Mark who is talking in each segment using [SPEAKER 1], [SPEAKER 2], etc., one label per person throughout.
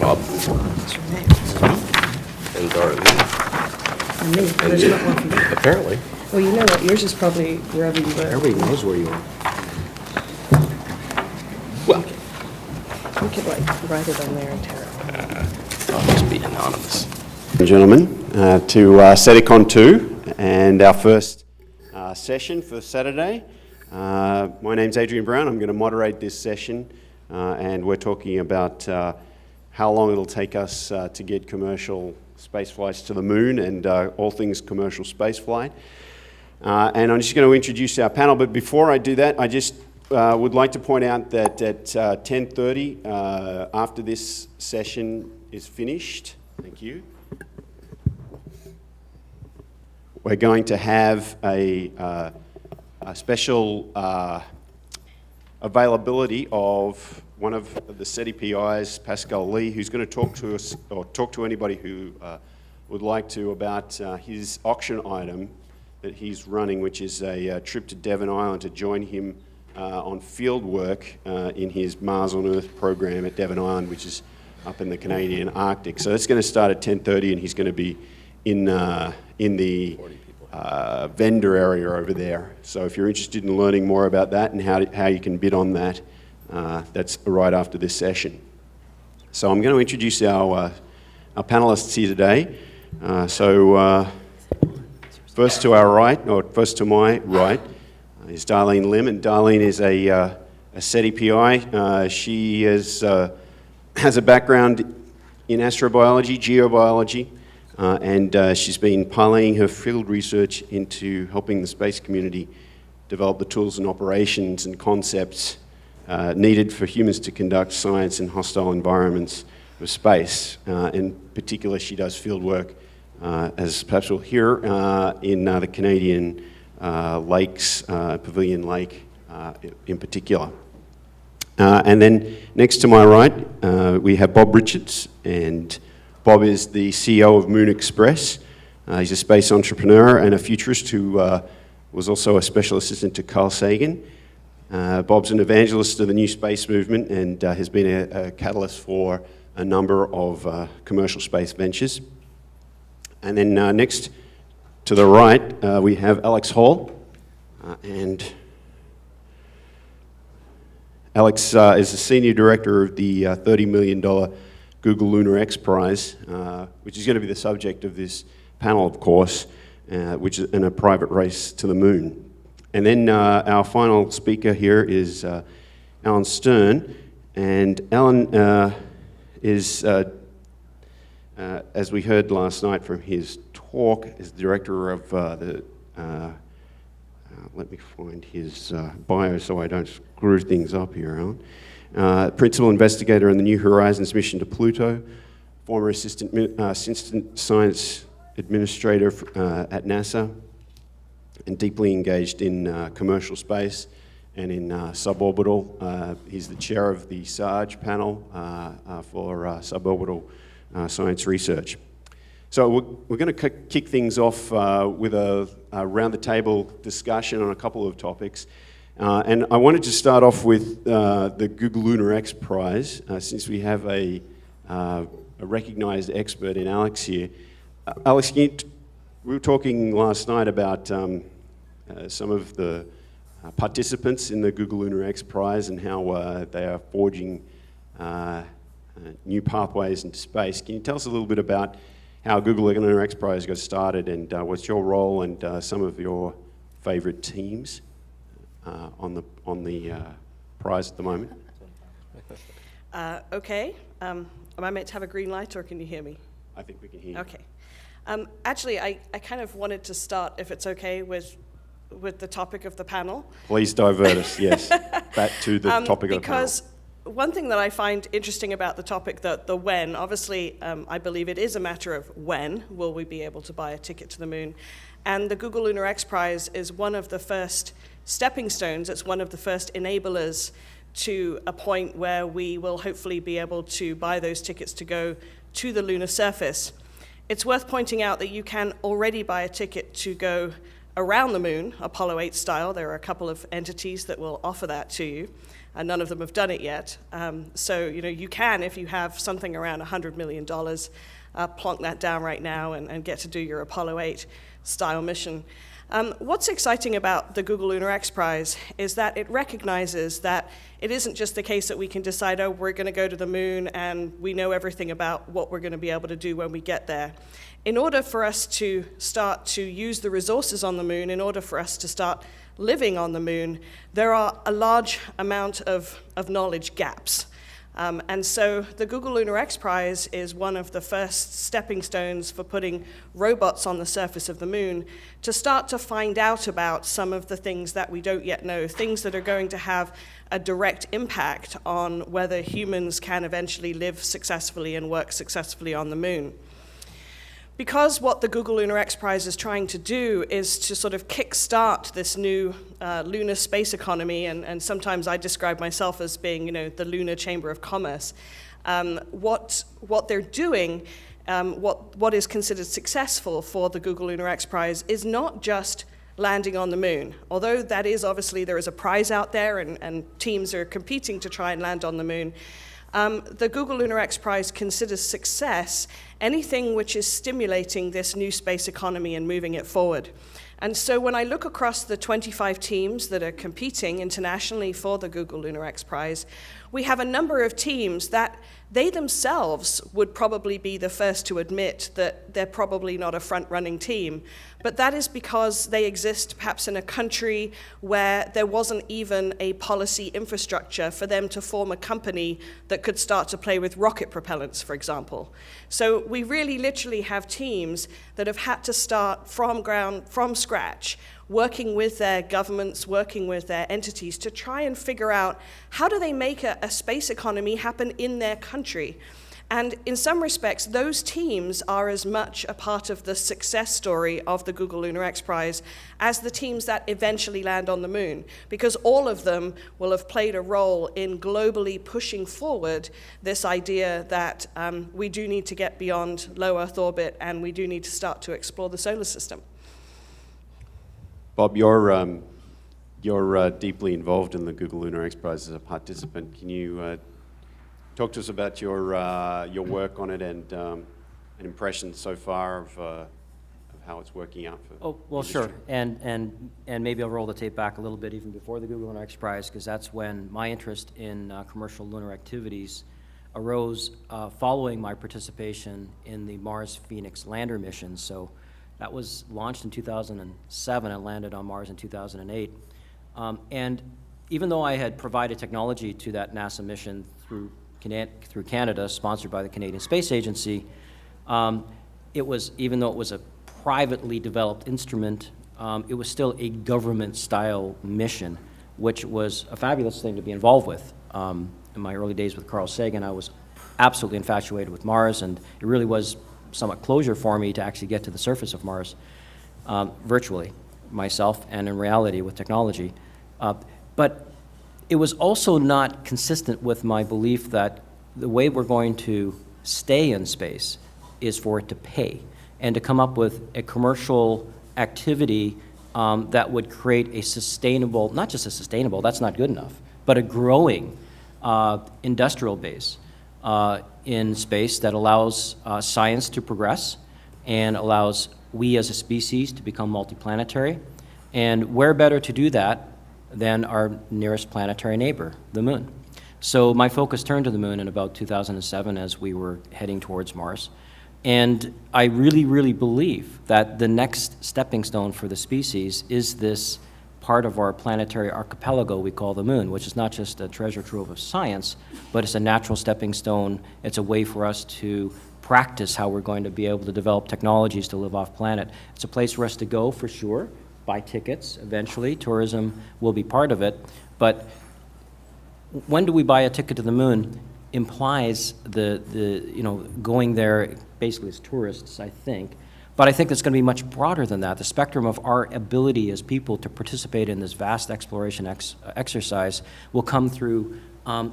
[SPEAKER 1] Bob
[SPEAKER 2] What's your name?
[SPEAKER 1] and Darlene.
[SPEAKER 2] And me, but there's not one for you.
[SPEAKER 1] Apparently.
[SPEAKER 2] Well, you know what, yours is probably wherever you were.
[SPEAKER 3] Everybody knows where you are.
[SPEAKER 1] Well,
[SPEAKER 2] We could write it on there and tear it.
[SPEAKER 1] I'll just be anonymous.
[SPEAKER 3] Gentlemen, to SETICon 2 and our first session for Saturday. My name's Adrian Brown. I'm going to moderate this session and we're talking about how long it'll take us to get commercial space flights to the moon and all things commercial space flight. And I'm just going to introduce our panel, but before I do that, I just would like to point out that at 10:30, after this session is finished, thank you, we're going to have a special availability of one of the SETI PIs, Pascal Lee, who's going to talk to us, or talk to anybody who would like to, about his auction item that he's running, which is a trip to Devon Island to join him on field work in his Mars on Earth program at Devon Island, which is up in the Canadian Arctic. So it's going to start at 10:30, and he's going to be in the vendor area over there. So if you're interested in learning more about that and how you can bid on that, that's right after this session. So I'm going to introduce our panelists here today. First to our right, or first to my right, is Darlene Lim, and Darlene is a SETI PI. She has a background in astrobiology, geobiology, and she's been parlaying her field research into helping the space community develop the tools and operations and concepts needed for humans to conduct science in hostile environments of space. In particular, she does field work, as perhaps we'll hear, in the Canadian lakes, Pavilion Lake in particular. And then next to my right, we have Bob Richards, and Bob is the CEO of Moon Express. He's a space entrepreneur and a futurist who was also a special assistant to Carl Sagan. Bob's an evangelist of the new space movement and has been a catalyst for a number of commercial space ventures. And then next to the right, we have Alex Hall. And Alex is the senior director of the $30 million Google Lunar X Prize, which is going to be the subject of this panel, of course, which is in a private race to the moon. And then our final speaker here is Alan Stern. And Alan is, as we heard last night from his talk, is director of let me find his bio so I don't screw things up here, Alan. Principal investigator on the New Horizons mission to Pluto, former assistant science administrator at NASA, and deeply engaged in commercial space and in suborbital. He's the chair of the SARG panel for suborbital science research. So we're going to kick things off with a round-the-table discussion on a couple of topics. And I wanted to start off with the Google Lunar X Prize, since we have a recognized expert in Alex here. Alex, we were talking last night about some of the participants in the Google Lunar X Prize and how they are forging new pathways into space. Can you tell us a little bit about how Google Lunar X Prize got started and what's your role and some of your favorite teams on the prize at the moment?
[SPEAKER 2] Okay. Am I meant to have a green light, or can you hear me?
[SPEAKER 3] I think we can hear you.
[SPEAKER 2] Okay. Actually, I kind of wanted to start, if it's okay, with the topic of the panel.
[SPEAKER 3] Please divert us, yes, back to the topic of the panel.
[SPEAKER 2] Because one thing that I find interesting about the topic, the when, obviously, I believe it is a matter of when will we be able to buy a ticket to the moon. And the Google Lunar X Prize is one of the first stepping stones. It's one of the first enablers to a point where we will hopefully be able to buy those tickets to go to the lunar surface. It's worth pointing out that you can already buy a ticket to go around the moon, Apollo 8 style. There are a couple of entities that will offer that to you. and none of them have done it yet. So, you can, if you have something around $100 million, plonk that down right now and get to do your Apollo 8 style mission. What's exciting about the Google Lunar X Prize is that it recognizes that it isn't just the case that we can decide, oh, we're going to go to the moon and we know everything about what we're going to be able to do when we get there. In order for us to start to use the resources on the moon, in order for us to start living on the moon, there are a large amount of knowledge gaps. And so the Google Lunar X Prize is one of the first stepping stones for putting robots on the surface of the moon to start to find out about some of the things that we don't yet know, things that are going to have a direct impact on whether humans can eventually live successfully and work successfully on the moon. Because what the Google Lunar X Prize is trying to do is to sort of kickstart this new lunar space economy, and sometimes I describe myself as being, the lunar chamber of commerce. What they're doing, what is considered successful for the Google Lunar X Prize is not just landing on the moon. Although that is obviously, there is a prize out there and teams are competing to try and land on the moon. The Google Lunar X Prize considers success anything which is stimulating this new space economy and moving it forward. And so when I look across the 25 teams that are competing internationally for the Google Lunar X Prize, we have a number of teams that they themselves would probably be the first to admit that they're probably not a front-running team. But that is because they exist perhaps in a country where there wasn't even a policy infrastructure for them to form a company that could start to play with rocket propellants, for example. So we really literally have teams that have had to start from scratch, working with their governments, working with their entities to try and figure out how do they make a space economy happen in their country. And in some respects, those teams are as much a part of the success story of the Google Lunar X Prize as the teams that eventually land on the moon, because all of them will have played a role in globally pushing forward this idea that we do need to get beyond low Earth orbit and we do need to start to explore the solar system.
[SPEAKER 3] Bob, you're deeply involved in the Google Lunar X Prize as a participant. Can you talk to us about your work on it and impressions so far of how it's working out for
[SPEAKER 4] well,
[SPEAKER 3] industry?
[SPEAKER 4] sure. And maybe I'll roll the tape back a little bit even before the Google Lunar X Prize, because that's when my interest in commercial lunar activities arose following my participation in the Mars Phoenix lander mission. So that was launched in 2007 and landed on Mars in 2008. And even though I had provided technology to that NASA mission through Canada, sponsored by the Canadian Space Agency, even though it was a privately developed instrument, it was still a government-style mission, which was a fabulous thing to be involved with. In my early days with Carl Sagan, I was absolutely infatuated with Mars, and it really was somewhat closure for me to actually get to the surface of Mars, virtually, myself, and in reality with technology. But it was also not consistent with my belief that the way we're going to stay in space is for it to pay and to come up with a commercial activity that would create a sustainable, not just a sustainable, that's not good enough, but a growing industrial base in space that allows science to progress and allows we as a species to become multiplanetary. And where better to do that than our nearest planetary neighbor, the moon. So my focus turned to the moon in about 2007 as we were heading towards Mars. And I really, really believe that the next stepping stone for the species is this part of our planetary archipelago we call the moon, which is not just a treasure trove of science, but it's a natural stepping stone. It's a way for us to practice how we're going to be able to develop technologies to live off planet. It's a place for us to go, for sure. Buy tickets eventually. Tourism will be part of it. But when do we buy a ticket to the moon implies going there basically as tourists, I think. But I think it's going to be much broader than that. The spectrum of our ability as people to participate in this vast exploration exercise will come through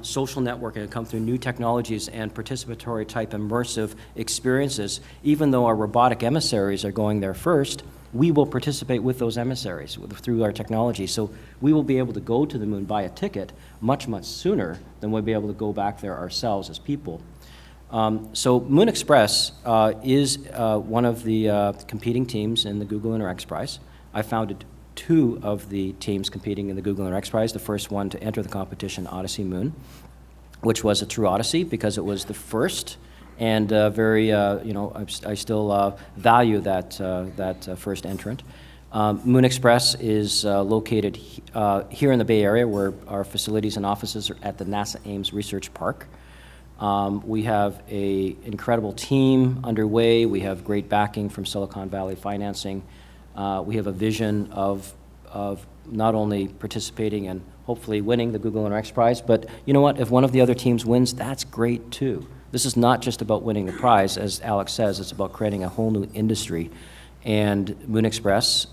[SPEAKER 4] social networking, it'll come through new technologies and participatory type immersive experiences. Even though our robotic emissaries are going there first, we will participate with those emissaries through our technology. So we will be able to go to the moon, buy a ticket much, much sooner than we'll be able to go back there ourselves as people. So Moon Express is one of the competing teams in the Google Lunar X Prize. I founded 2 of the teams competing in the Google Lunar X Prize. The first one to enter the competition, Odyssey Moon, which was a true odyssey because it was the first, and very, I still value that first entrant. Moon Express is located here in the Bay Area, where our facilities and offices are at the NASA Ames Research Park. We have an incredible team underway. We have great backing from Silicon Valley financing. We have a vision of not only participating and hopefully winning the Google Lunar X Prize, but you know what? If one of the other teams wins, that's great too. This is not just about winning the prize, as Alex says, it's about creating a whole new industry. And Moon Express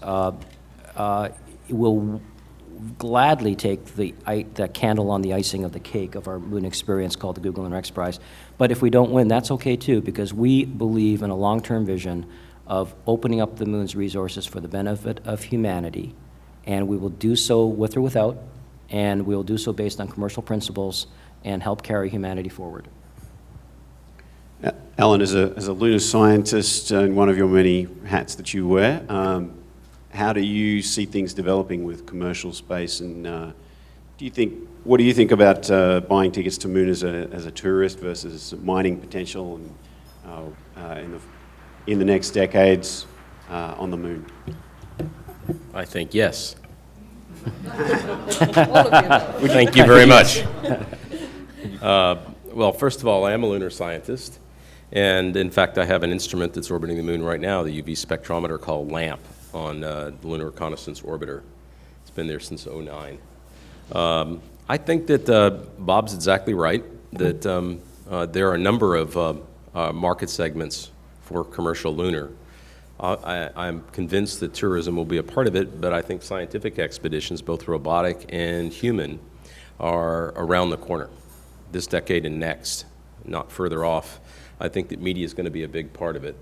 [SPEAKER 4] will gladly take the candle on the icing of the cake of our moon experience called the Google Lunar X Prize. But if we don't win, that's okay too, because we believe in a long-term vision of opening up the moon's resources for the benefit of humanity, and we will do so with or without, and we will do so based on commercial principles and help carry humanity forward.
[SPEAKER 3] Alan, as a lunar scientist and one of your many hats that you wear, how do you see things developing with commercial space, and what do you think about buying tickets to moon as a tourist versus mining potential and in the next decades on the moon?
[SPEAKER 1] I think yes.
[SPEAKER 2] All of the above.
[SPEAKER 1] Thank you very much. Well, first of all, I am a lunar scientist, and in fact, I have an instrument that's orbiting the moon right now, the UV spectrometer called LAMP on the Lunar Reconnaissance Orbiter. It's been there since '09. I think that Bob's exactly right, that there are a number of market segments for commercial lunar. I'm convinced that tourism will be a part of it, but I think scientific expeditions, both robotic and human, are around the corner, this decade and next, not further off. I think that media is going to be a big part of it.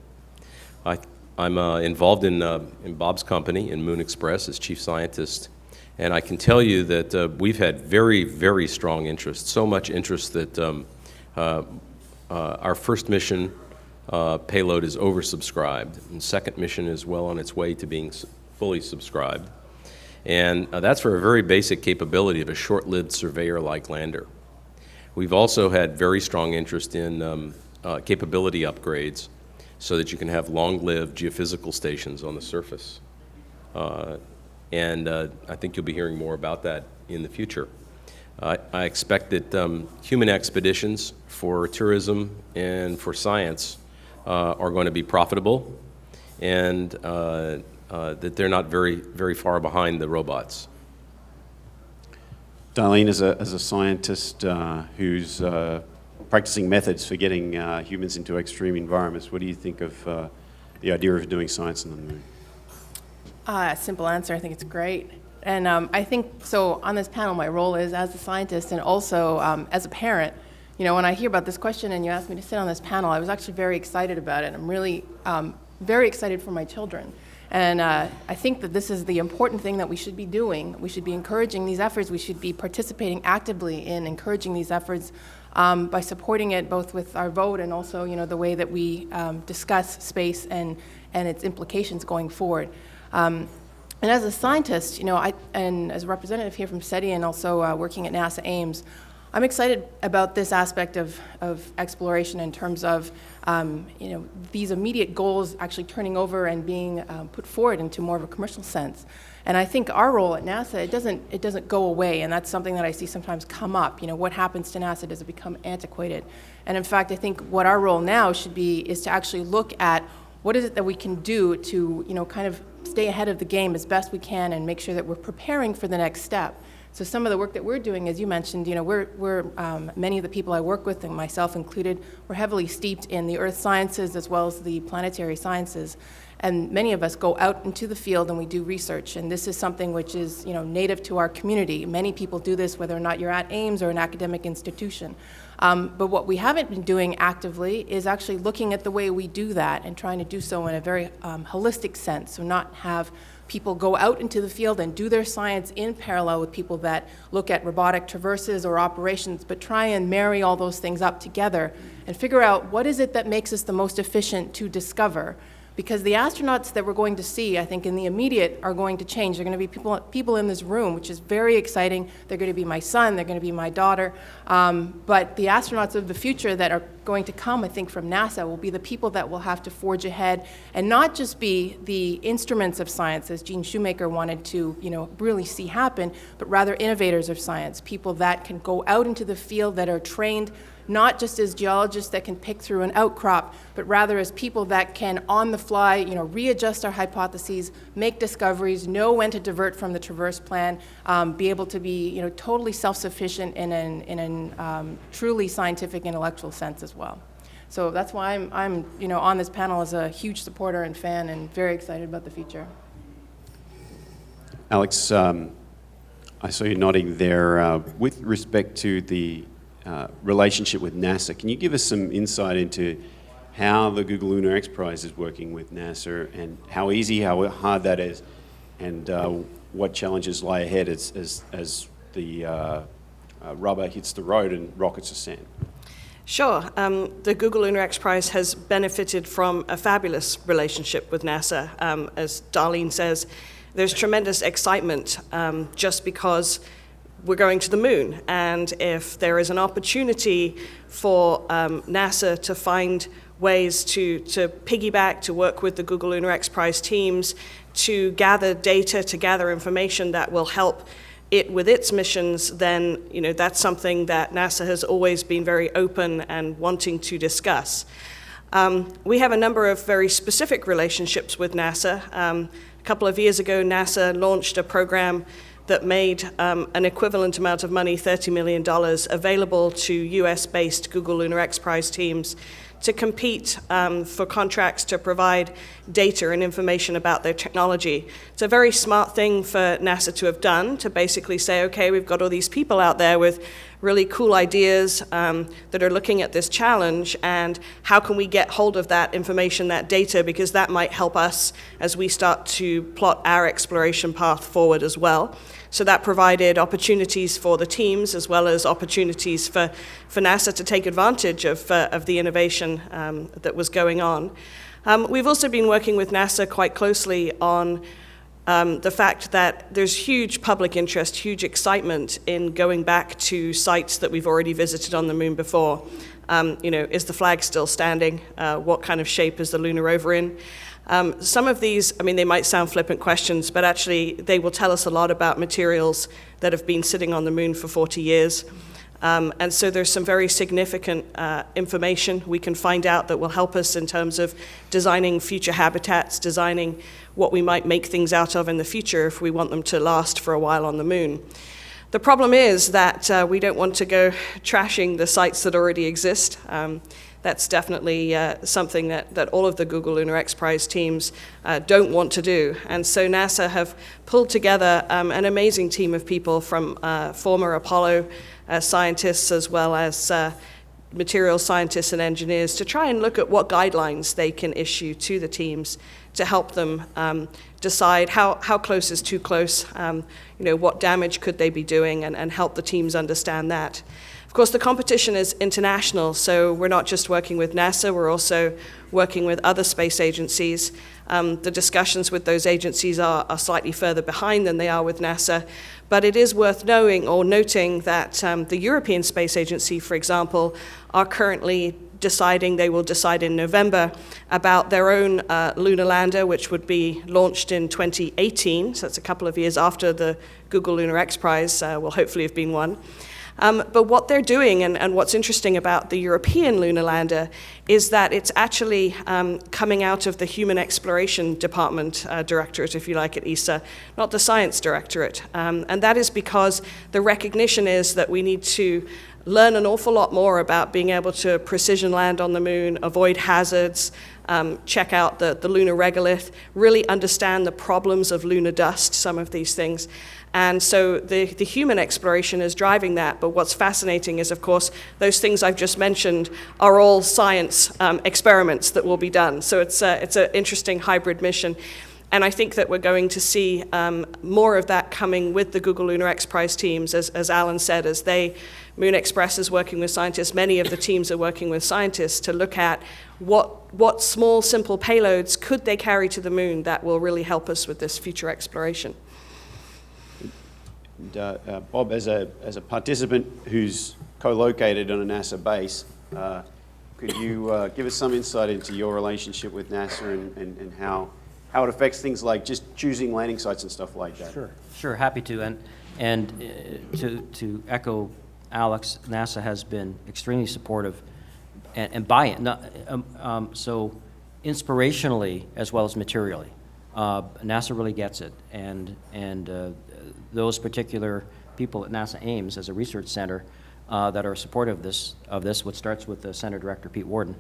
[SPEAKER 1] I'm involved in Bob's company, in Moon Express, as chief scientist, and I can tell you that we've had very, very strong interest, so much interest that our first mission payload is oversubscribed, and second mission is well on its way to being fully subscribed. And that's for a very basic capability of a short-lived surveyor-like lander. We've also had very strong interest in capability upgrades so that you can have long-lived geophysical stations on the surface. And I think you'll be hearing more about that in the future. I expect that human expeditions for tourism and for science are going to be profitable, and that they're not very, very far behind the robots.
[SPEAKER 3] Darlene, as a scientist who's practicing methods for getting humans into extreme environments, what do you think of the idea of doing science on the moon?
[SPEAKER 5] Simple answer, I think it's great. And I think, so on this panel, my role is as a scientist and also as a parent. You know, when I hear about this question and you asked me to sit on this panel, I was actually very excited about it. I'm really very excited for my children. And I think that this is the important thing that we should be doing. We should be encouraging these efforts. We should be participating actively in encouraging these efforts by supporting it both with our vote and also, you know, the way that we discuss space and its implications going forward. And as a scientist, you know, and as a representative here from SETI and also working at NASA Ames, I'm excited about this aspect of exploration in terms of, you know, these immediate goals actually turning over and being put forward into more of a commercial sense. And I think our role at NASA, it doesn't go away, and that's something that I see sometimes come up. You know, what happens to NASA? Does it become antiquated? And in fact, I think what our role now should be is to actually look at what is it that we can do to, you know, kind of stay ahead of the game as best we can and make sure that we're preparing for the next step. So some of the work that we're doing, as you mentioned, you know, we're many of the people I work with, and myself included, we're heavily steeped in the earth sciences as well as the planetary sciences. And many of us go out into the field and we do research, and this is something which is, you know, native to our community. Many people do this whether or not you're at Ames or an academic institution. But what we haven't been doing actively is actually looking at the way we do that and trying to do so in a very holistic sense, so not have people go out into the field and do their science in parallel with people that look at robotic traverses or operations, but try and marry all those things up together and figure out what is it that makes us the most efficient to discover. Because the astronauts that we're going to see, I think, in the immediate are going to change. They're going to be people in this room, which is very exciting. They're going to be my son, they're going to be my daughter. But the astronauts of the future that are going to come, I think, from NASA will be the people that will have to forge ahead and not just be the instruments of science, as Gene Shoemaker wanted to, really see happen, but rather innovators of science, people that can go out into the field, that are trained not just as geologists that can pick through an outcrop, but rather as people that can, on the fly, readjust our hypotheses, make discoveries, know when to divert from the traverse plan, be able to be, totally self-sufficient in an truly scientific, intellectual sense as well. So that's why I'm on this panel as a huge supporter and fan and very excited about the future.
[SPEAKER 3] Alex, I saw you nodding there. With respect to the relationship with NASA, can you give us some insight into how the Google Lunar X Prize is working with NASA and how easy, how hard that is, and what challenges lie ahead as the rubber hits the road and rockets ascend?
[SPEAKER 2] Sure. The Google Lunar X Prize has benefited from a fabulous relationship with NASA. As Darlene says, there's tremendous excitement just because we're going to the moon. And if there is an opportunity for NASA to find ways to piggyback, to work with the Google Lunar X Prize teams, to gather data, to gather information that will help it with its missions, then that's something that NASA has always been very open and wanting to discuss. We have a number of very specific relationships with NASA. A couple of years ago, NASA launched a program that made an equivalent amount of money, $30 million, available to US-based Google Lunar X Prize teams to compete for contracts to provide data and information about their technology. It's a very smart thing for NASA to have done, to basically say, okay, we've got all these people out there with really cool ideas that are looking at this challenge, and how can we get hold of that information, that data, because that might help us as we start to plot our exploration path forward as well. So that provided opportunities for the teams as well as opportunities for NASA to take advantage of the innovation that was going on. We've also been working with NASA quite closely on the fact that there's huge public interest, huge excitement in going back to sites that we've already visited on the moon before. Is the flag still standing? What kind of shape is the lunar rover in? Some of these, they might sound flippant questions, but actually they will tell us a lot about materials that have been sitting on the moon for 40 years. And so there's some very significant information we can find out that will help us in terms of designing future habitats, designing what we might make things out of in the future if we want them to last for a while on the moon. The problem is that we don't want to go trashing the sites that already exist. That's definitely something that all of the Google Lunar X Prize teams don't want to do. And so NASA have pulled together an amazing team of people from former Apollo scientists as well as materials scientists and engineers to try and look at what guidelines they can issue to the teams to help them decide how close is too close, what damage could they be doing, and help the teams understand that. Of course, the competition is international, so we're not just working with NASA, we're also working with other space agencies. The discussions with those agencies are slightly further behind than they are with NASA, but it is worth noting that the European Space Agency, for example, are currently deciding, they will decide in November, about their own lunar lander, which would be launched in 2018, so that's a couple of years after the Google Lunar X Prize will hopefully have been won. But what they're doing, and what's interesting about the European lunar lander, is that it's actually coming out of the Human Exploration Department, Directorate, if you like, at ESA, not the Science Directorate. And that is because the recognition is that we need to learn an awful lot more about being able to precision land on the moon, avoid hazards, check out the lunar regolith, really understand the problems of lunar dust, some of these things. And so the human exploration is driving that, but what's fascinating is, of course, those things I've just mentioned are all science experiments that will be done. So it's an interesting hybrid mission. And I think that we're going to see more of that coming with the Google Lunar X Prize teams, as Alan said, Moon Express is working with scientists, many of the teams are working with scientists to look at what small, simple payloads could they carry to the moon that will really help us with this future exploration.
[SPEAKER 3] And, Bob, as a participant who's co-located on a NASA base, could you give us some insight into your relationship with NASA and how it affects things like just choosing landing sites and stuff like that?
[SPEAKER 4] Sure, happy to. And to echo Alex, NASA has been extremely supportive and buy-in. So inspirationally as well as materially, NASA really gets it. And those particular people at NASA Ames as a research center that are supportive of this, which starts with the Center Director, Pete Warden.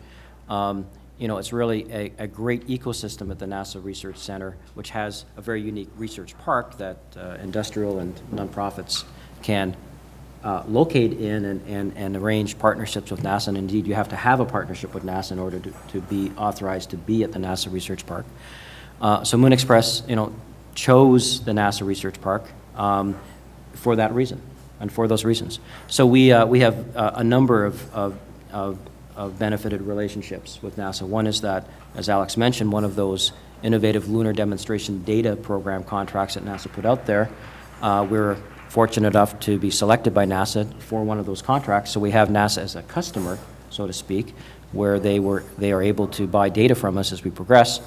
[SPEAKER 4] It's really a great ecosystem at the NASA Research Center, which has a very unique research park that industrial and nonprofits can locate in and arrange partnerships with NASA. And indeed, you have to have a partnership with NASA in order to be authorized to be at the NASA Research Park. So Moon Express, chose the NASA Research Park for that reason and for those reasons. So we have a number of benefited relationships with NASA. One is that, as Alex mentioned, one of those innovative lunar demonstration data program contracts that NASA put out there. We're fortunate enough to be selected by NASA for one of those contracts, so we have NASA as a customer, so to speak, where they are able to buy data from us as we progress.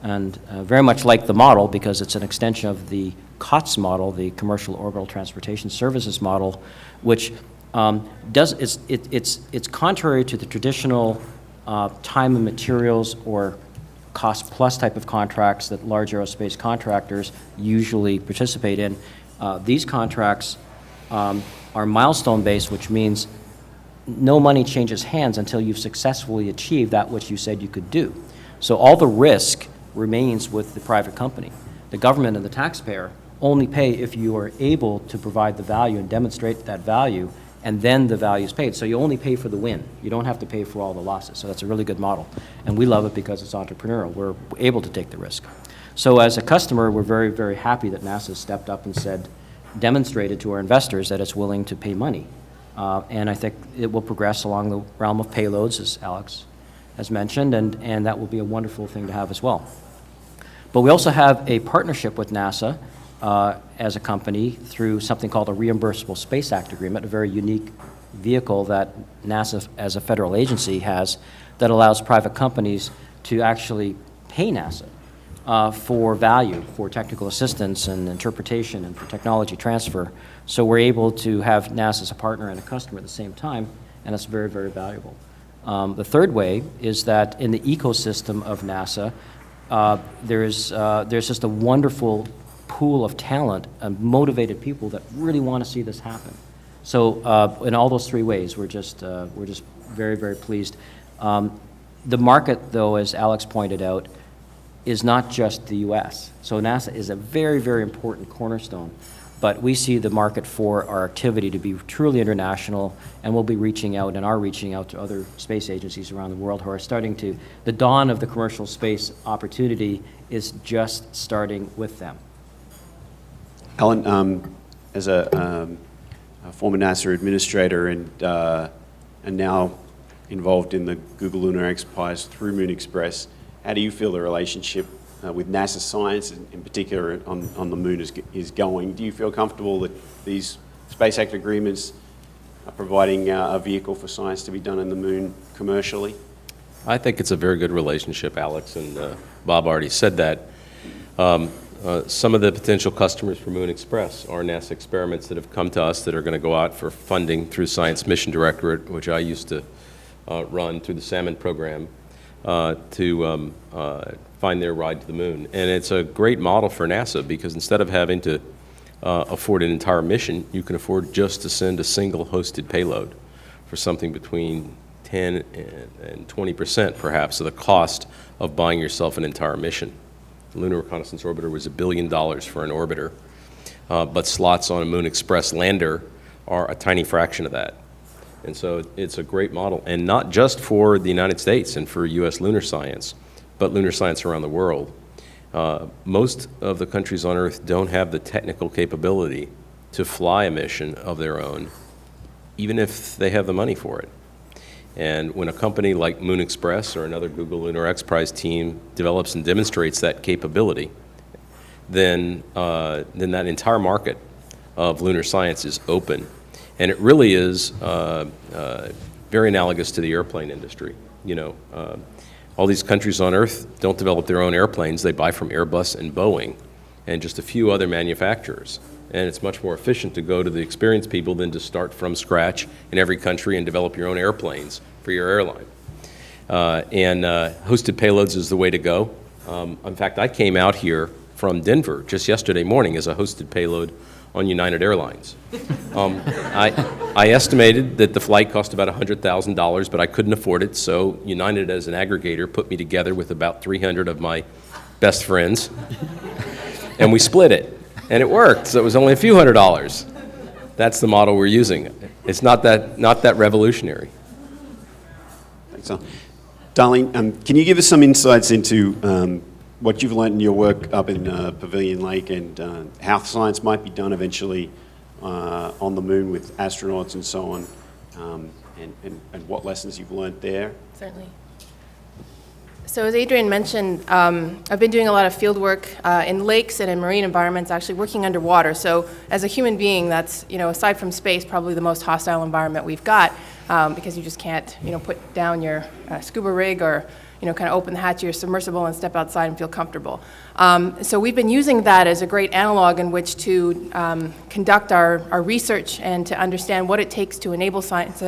[SPEAKER 4] And very much like the model, because it's an extension of the COTS model, the Commercial Orbital Transportation Services model, which it's contrary to the traditional time and materials or cost plus type of contracts that large aerospace contractors usually participate in. These contracts are milestone based, which means no money changes hands until you've successfully achieved that which you said you could do. So all the risk remains with the private company. The government and the taxpayer only pay if you are able to provide the value and demonstrate that value, and then the value is paid. So you only pay for the win. You don't have to pay for all the losses. So that's a really good model. And we love it because it's entrepreneurial. We're able to take the risk. So as a customer, we're very, very happy that NASA stepped up and demonstrated to our investors that it's willing to pay money. And I think it will progress along the realm of payloads, as Alex has mentioned, and that will be a wonderful thing to have as well. But we also have a partnership with NASA as a company through something called a Reimbursable Space Act Agreement, a very unique vehicle that NASA as a federal agency has that allows private companies to actually pay NASA for value, for technical assistance and interpretation and for technology transfer. So we're able to have NASA as a partner and a customer at the same time, and it's very, very valuable. The third way is that in the ecosystem of NASA, there's just a wonderful pool of talent and motivated people that really want to see this happen. So in all those three ways, we're just very, very pleased. The market, though, as Alex pointed out, is not just the U.S. So NASA is a very, very important cornerstone. But we see the market for our activity to be truly international, and we'll be reaching out and are reaching out to other space agencies around the world who are starting to, the dawn of the commercial space opportunity is just starting with them.
[SPEAKER 3] Alan, as a former NASA administrator and now involved in the Google Lunar X Prize through Moon Express, how do you feel the relationship with NASA science, in particular on the moon, is going? Do you feel comfortable that these Space Act agreements are providing a vehicle for science to be done on the moon commercially?
[SPEAKER 1] I think it's a very good relationship. Alex and Bob already said that. Some of the potential customers for Moon Express are NASA experiments that have come to us that are going to go out for funding through Science Mission Directorate, which I used to run through the Salmon program, to find their ride to the moon. And it's a great model for NASA because instead of having to afford an entire mission, you can afford just to send a single hosted payload. for something between 10 and 20% perhaps of the cost of buying yourself an entire mission. The Lunar Reconnaissance Orbiter was $1 billion for an orbiter, but slots on a Moon Express lander are a tiny fraction of that. And so it's a great model, and not just for the United States and for U.S. lunar science, but lunar science around the world. Most of the countries on Earth don't have the technical capability to fly a mission of their own, even if they have the money for it. And when a company like Moon Express or another Google Lunar X Prize team develops and demonstrates that capability, then that entire market of lunar science is open. And it really is very analogous to the airplane industry. You know, all these countries on Earth don't develop their own airplanes. They buy from Airbus and Boeing and just a few other manufacturers. And it's much more efficient to go to the experienced people than to start from scratch in every country and develop your own airplanes for your airline. Hosted payloads is the way to go. In fact, I came out here from Denver just yesterday morning as a hosted payload on United Airlines. I estimated that the flight cost about $100,000, but I couldn't afford it, so United as an aggregator put me together with about 300 of my best friends, and we split it. And it worked, so it was only a few $100s. That's the model we're using. It's not that revolutionary.
[SPEAKER 3] Thanks, Al. Darlene, can you give us some insights into what you've learned in your work up in Pavilion Lake and how science might be done eventually on the moon with astronauts and so on, and what lessons you've learned there?
[SPEAKER 5] Certainly. So as Adrian mentioned, I've been doing a lot of field work in lakes and in marine environments, actually working underwater. So as a human being, that's, you know, aside from space, probably the most hostile environment we've got, because you just can't, you know, put down your scuba rig or, you know, kind of open the hatch of your submersible and step outside and feel comfortable. So we've been using that as a great analog in which to conduct our research and to understand what it takes to enable science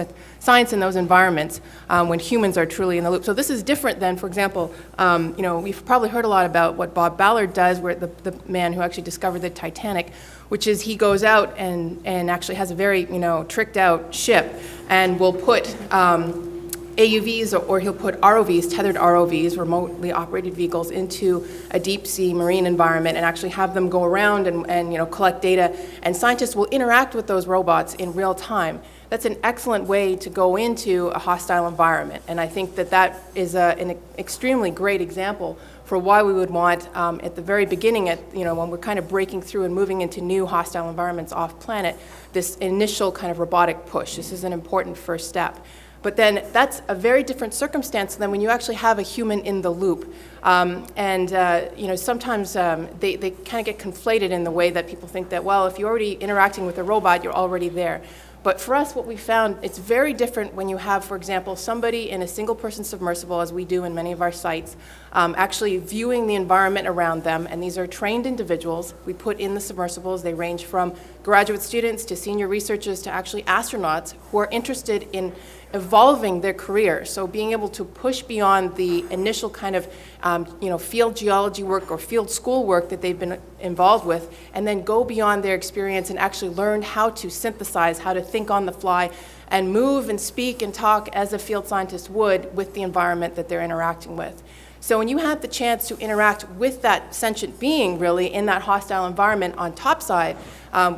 [SPEAKER 5] in those environments when humans are truly in the loop. So this is different than, for example, you know, we've probably heard a lot about what Bob Ballard does, where the man who actually discovered the Titanic, which is he goes out and actually has a very, you know, tricked out ship and will put AUVs, or he'll put ROVs, tethered ROVs, remotely operated vehicles, into a deep sea marine environment and actually have them go around and you know, collect data, and scientists will interact with those robots in real time. That's an excellent way to go into a hostile environment, and I think that is an extremely great example for why we would want, at the very beginning, you know, when we're kind of breaking through and moving into new hostile environments off planet, this initial kind of robotic push. This is an important first step. But then that's a very different circumstance than when you actually have a human in the loop. You know, sometimes they kind of get conflated in the way that people think that, well, if you're already interacting with a robot, you're already there. But for us, what we found, it's very different when you have, for example, somebody in a single-person submersible, as we do in many of our sites, actually viewing the environment around them. And these are trained individuals we put in the submersibles. They range from graduate students to senior researchers to actually astronauts who are interested in evolving their career. So being able to push beyond the initial kind of you know, field geology work or field school work that they've been involved with, and then go beyond their experience and actually learn how to synthesize, how to think on the fly, and move and speak and talk as a field scientist would with the environment that they're interacting with. So when you have the chance to interact with that sentient being, really, in that hostile environment on topside,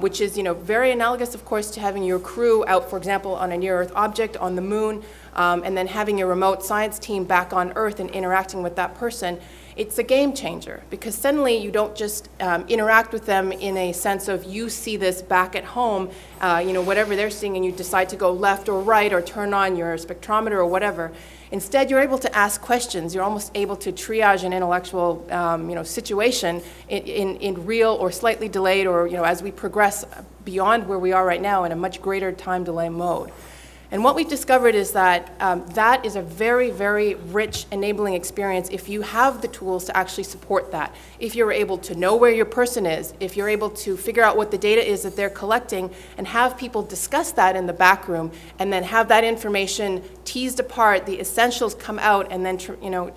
[SPEAKER 5] which is, you know, very analogous, of course, to having your crew out, for example, on a near-Earth object on the moon, and then having your remote science team back on Earth and interacting with that person, it's a game changer, because suddenly you don't just interact with them in a sense of you see this back at home, you know, whatever they're seeing, and you decide to go left or right or turn on your spectrometer or whatever. Instead, you're able to ask questions. You're almost able to triage an intellectual you know, situation in real or slightly delayed, or, you know, as we progress beyond where we are right now in a much greater time delay mode. And what we've discovered is that that is a very, very rich enabling experience if you have the tools to actually support that. If you're able to know where your person is, if you're able to figure out what the data is that they're collecting and have people discuss that in the back room, and then have that information teased apart, the essentials come out, and then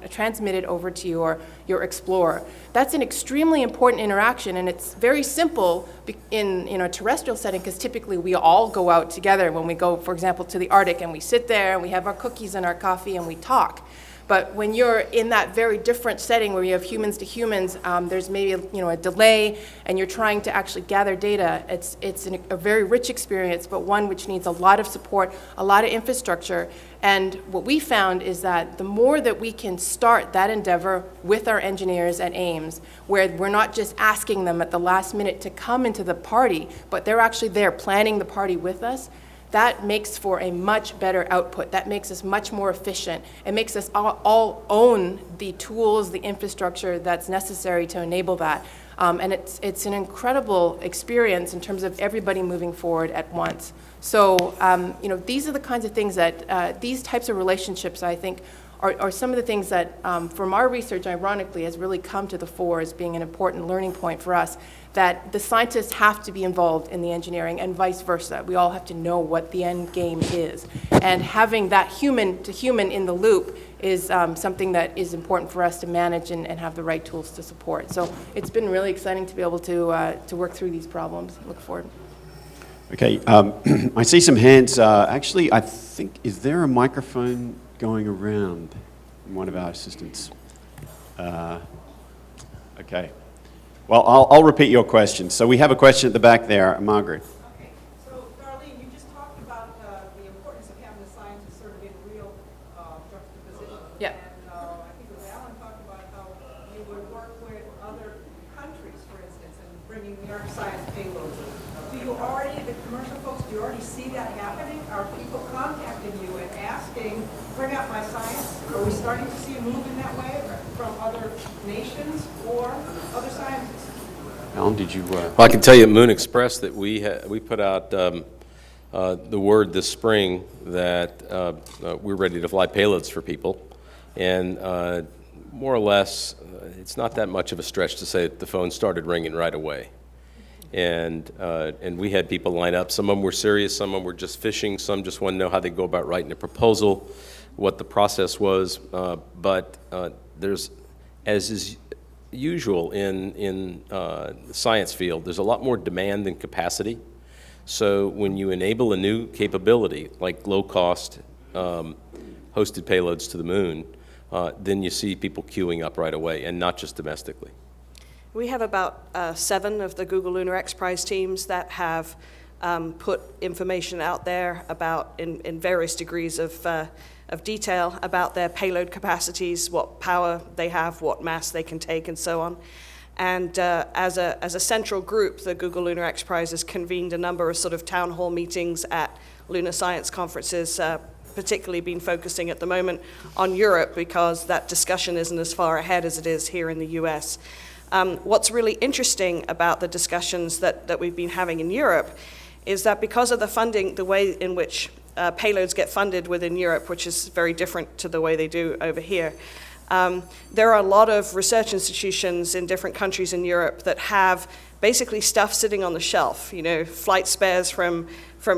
[SPEAKER 5] transmitted over to your Explorer. That's an extremely important interaction, and it's very simple in a terrestrial setting, because typically we all go out together when we go, for example, to the Arctic, and we sit there and we have our cookies and our coffee and we talk. But when you're in that very different setting where you have humans to humans, there's maybe a delay, and you're trying to actually gather data. It's a very rich experience, but one which needs a lot of support, a lot of infrastructure. And what we found is that the more that we can start that endeavor with our engineers at Ames, where we're not just asking them at the last minute to come into the party, but they're actually there planning the party with us, that makes for a much better output. That makes us much more efficient. It makes us all own the tools, the infrastructure that's necessary to enable that. And it's an incredible experience in terms of everybody moving forward at once. So, these are the kinds of things that, these types of relationships, I think, are some of the things that, from our research, ironically, has really come to the fore as being an important learning point for us, that the scientists have to be involved in the engineering and vice versa. We all have to know what the end game is. And having that human to human in the loop is something that is important for us to manage and have the right tools to support. So it's been really exciting to be able to work through these problems. Look forward.
[SPEAKER 3] Okay, I see some hands. Actually, I think, is there a microphone going around from one of our assistants? Okay. Well, I'll repeat your question. So we have a question at the back there, Margaret.
[SPEAKER 6] Okay. So, Darlene, you just talked about the importance of having the scientists sort of in real juxtaposition.
[SPEAKER 5] Yeah.
[SPEAKER 6] And I think it was Alan talked about how you would work with other countries, for instance, and bringing their science payloads. Do you already, the commercial folks, do you already see that happening? Are people contacting you and asking, bring out my science? Are we starting to see a move in that way from other nations or other scientists?
[SPEAKER 3] Alan, did you...
[SPEAKER 1] Well, I can tell you at Moon Express that we put out the word this spring that we're ready to fly payloads for people. And more or less, it's not that much of a stretch to say that the phone started ringing right away. And we had people line up. Some of them were serious, some of them were just fishing, some just wanted to know how they go about writing a proposal, what the process was. But there's, as is usual in the science field, there's a lot more demand than capacity. So when you enable a new capability, like low-cost hosted payloads to the moon, then you see people queuing up right away, and not just domestically.
[SPEAKER 2] We have about 7 of the Google Lunar X Prize teams that have put information out there about, in various degrees of detail, about their payload capacities, what power they have, what mass they can take, and so on. And as a central group, the Google Lunar X Prize has convened a number of sort of town hall meetings at lunar science conferences, particularly been focusing at the moment on Europe, because that discussion isn't as far ahead as it is here in the US. What's really interesting about the discussions that we've been having in Europe is that because of the funding, the way in which payloads get funded within Europe, which is very different to the way they do over here, there are a lot of research institutions in different countries in Europe that have basically stuff sitting on the shelf, flight spares from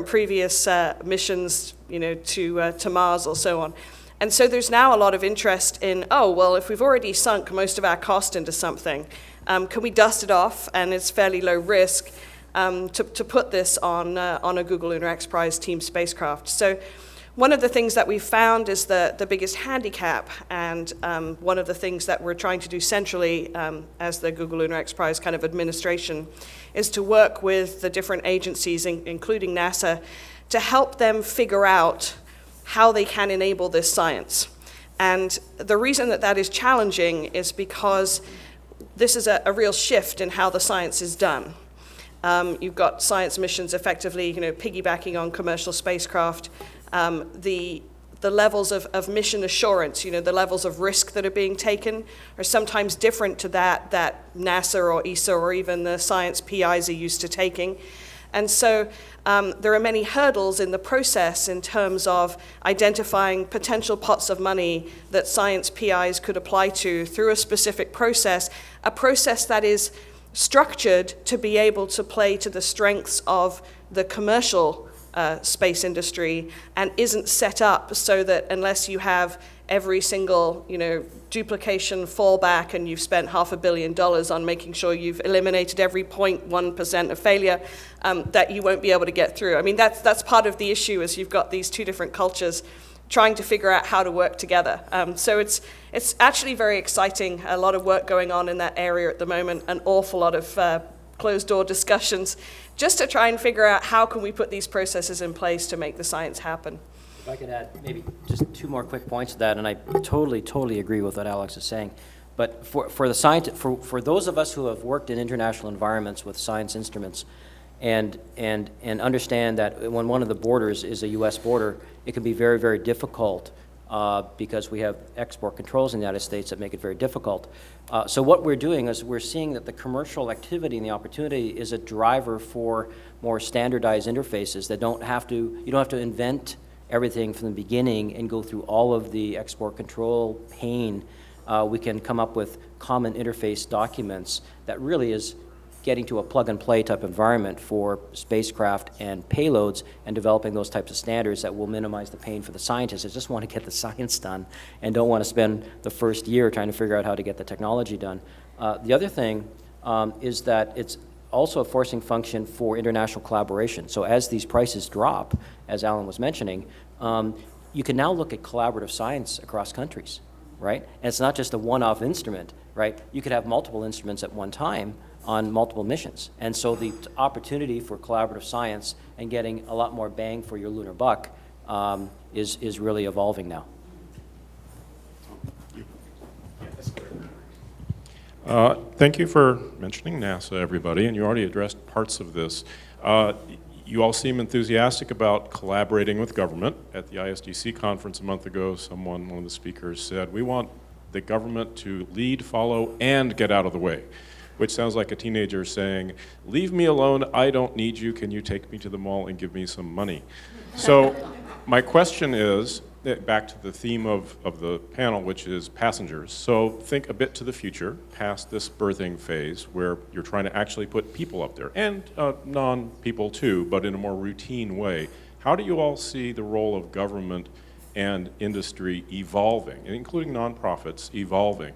[SPEAKER 2] previous missions, to Mars or so on. And so there's now a lot of interest in, oh, well, if we've already sunk most of our cost into something, can we dust it off, and it's fairly low risk, to put this on a Google Lunar X Prize team spacecraft. So one of the things that we found is the biggest handicap, and one of the things that we're trying to do centrally as the Google Lunar X Prize kind of administration is to work with the different agencies, including NASA, to help them figure out how they can enable this science. And the reason that is challenging is because this is a real shift in how the science is done. You've got science missions effectively, piggybacking on commercial spacecraft. The levels of mission assurance, the levels of risk that are being taken are sometimes different to that NASA or ESA or even the science PIs are used to taking. And so there are many hurdles in the process in terms of identifying potential pots of money that science PIs could apply to through a specific process, a process that is structured to be able to play to the strengths of the commercial space industry and isn't set up so that unless you have every single, duplication fallback and you've spent $500 million on making sure you've eliminated every 0.1% of failure, that you won't be able to get through. I mean, that's part of the issue is you've got these two different cultures trying to figure out how to work together. So it's actually very exciting, a lot of work going on in that area at the moment, an awful lot of closed-door discussions, just to try and figure out how can we put these processes in place to make the science happen.
[SPEAKER 4] If I could add maybe just 2 more quick points to that, and I totally agree with what Alex is saying. But for those of us who have worked in international environments with science instruments, and understand that when one of the borders is a U.S. border, it can be very, very difficult because we have export controls in the United States that make it very difficult. So what we're doing is we're seeing that the commercial activity and the opportunity is a driver for more standardized interfaces that you don't have to invent everything from the beginning and go through all of the export control pain. We can come up with common interface documents that really is getting to a plug-and-play type environment for spacecraft and payloads and developing those types of standards that will minimize the pain for the scientists that just want to get the science done and don't want to spend the first year trying to figure out how to get the technology done. The other thing is that it's also a forcing function for international collaboration. So as these prices drop, as Alan was mentioning, you can now look at collaborative science across countries, right? And it's not just a one-off instrument, right? You could have multiple instruments at one time on multiple missions. And so the opportunity for collaborative science and getting a lot more bang for your lunar buck is really evolving now.
[SPEAKER 7] Thank you for mentioning NASA, everybody, and you already addressed parts of this. You all seem enthusiastic about collaborating with government. At the ISDC conference a month ago, one of the speakers said, we want the government to lead, follow, and get out of the way, which sounds like a teenager saying, leave me alone, I don't need you, can you take me to the mall and give me some money? So my question is, back to the theme of the panel, which is passengers. So think a bit to the future, past this birthing phase, where you're trying to actually put people up there, and non-people too, but in a more routine way. How do you all see the role of government and industry evolving, including nonprofits evolving?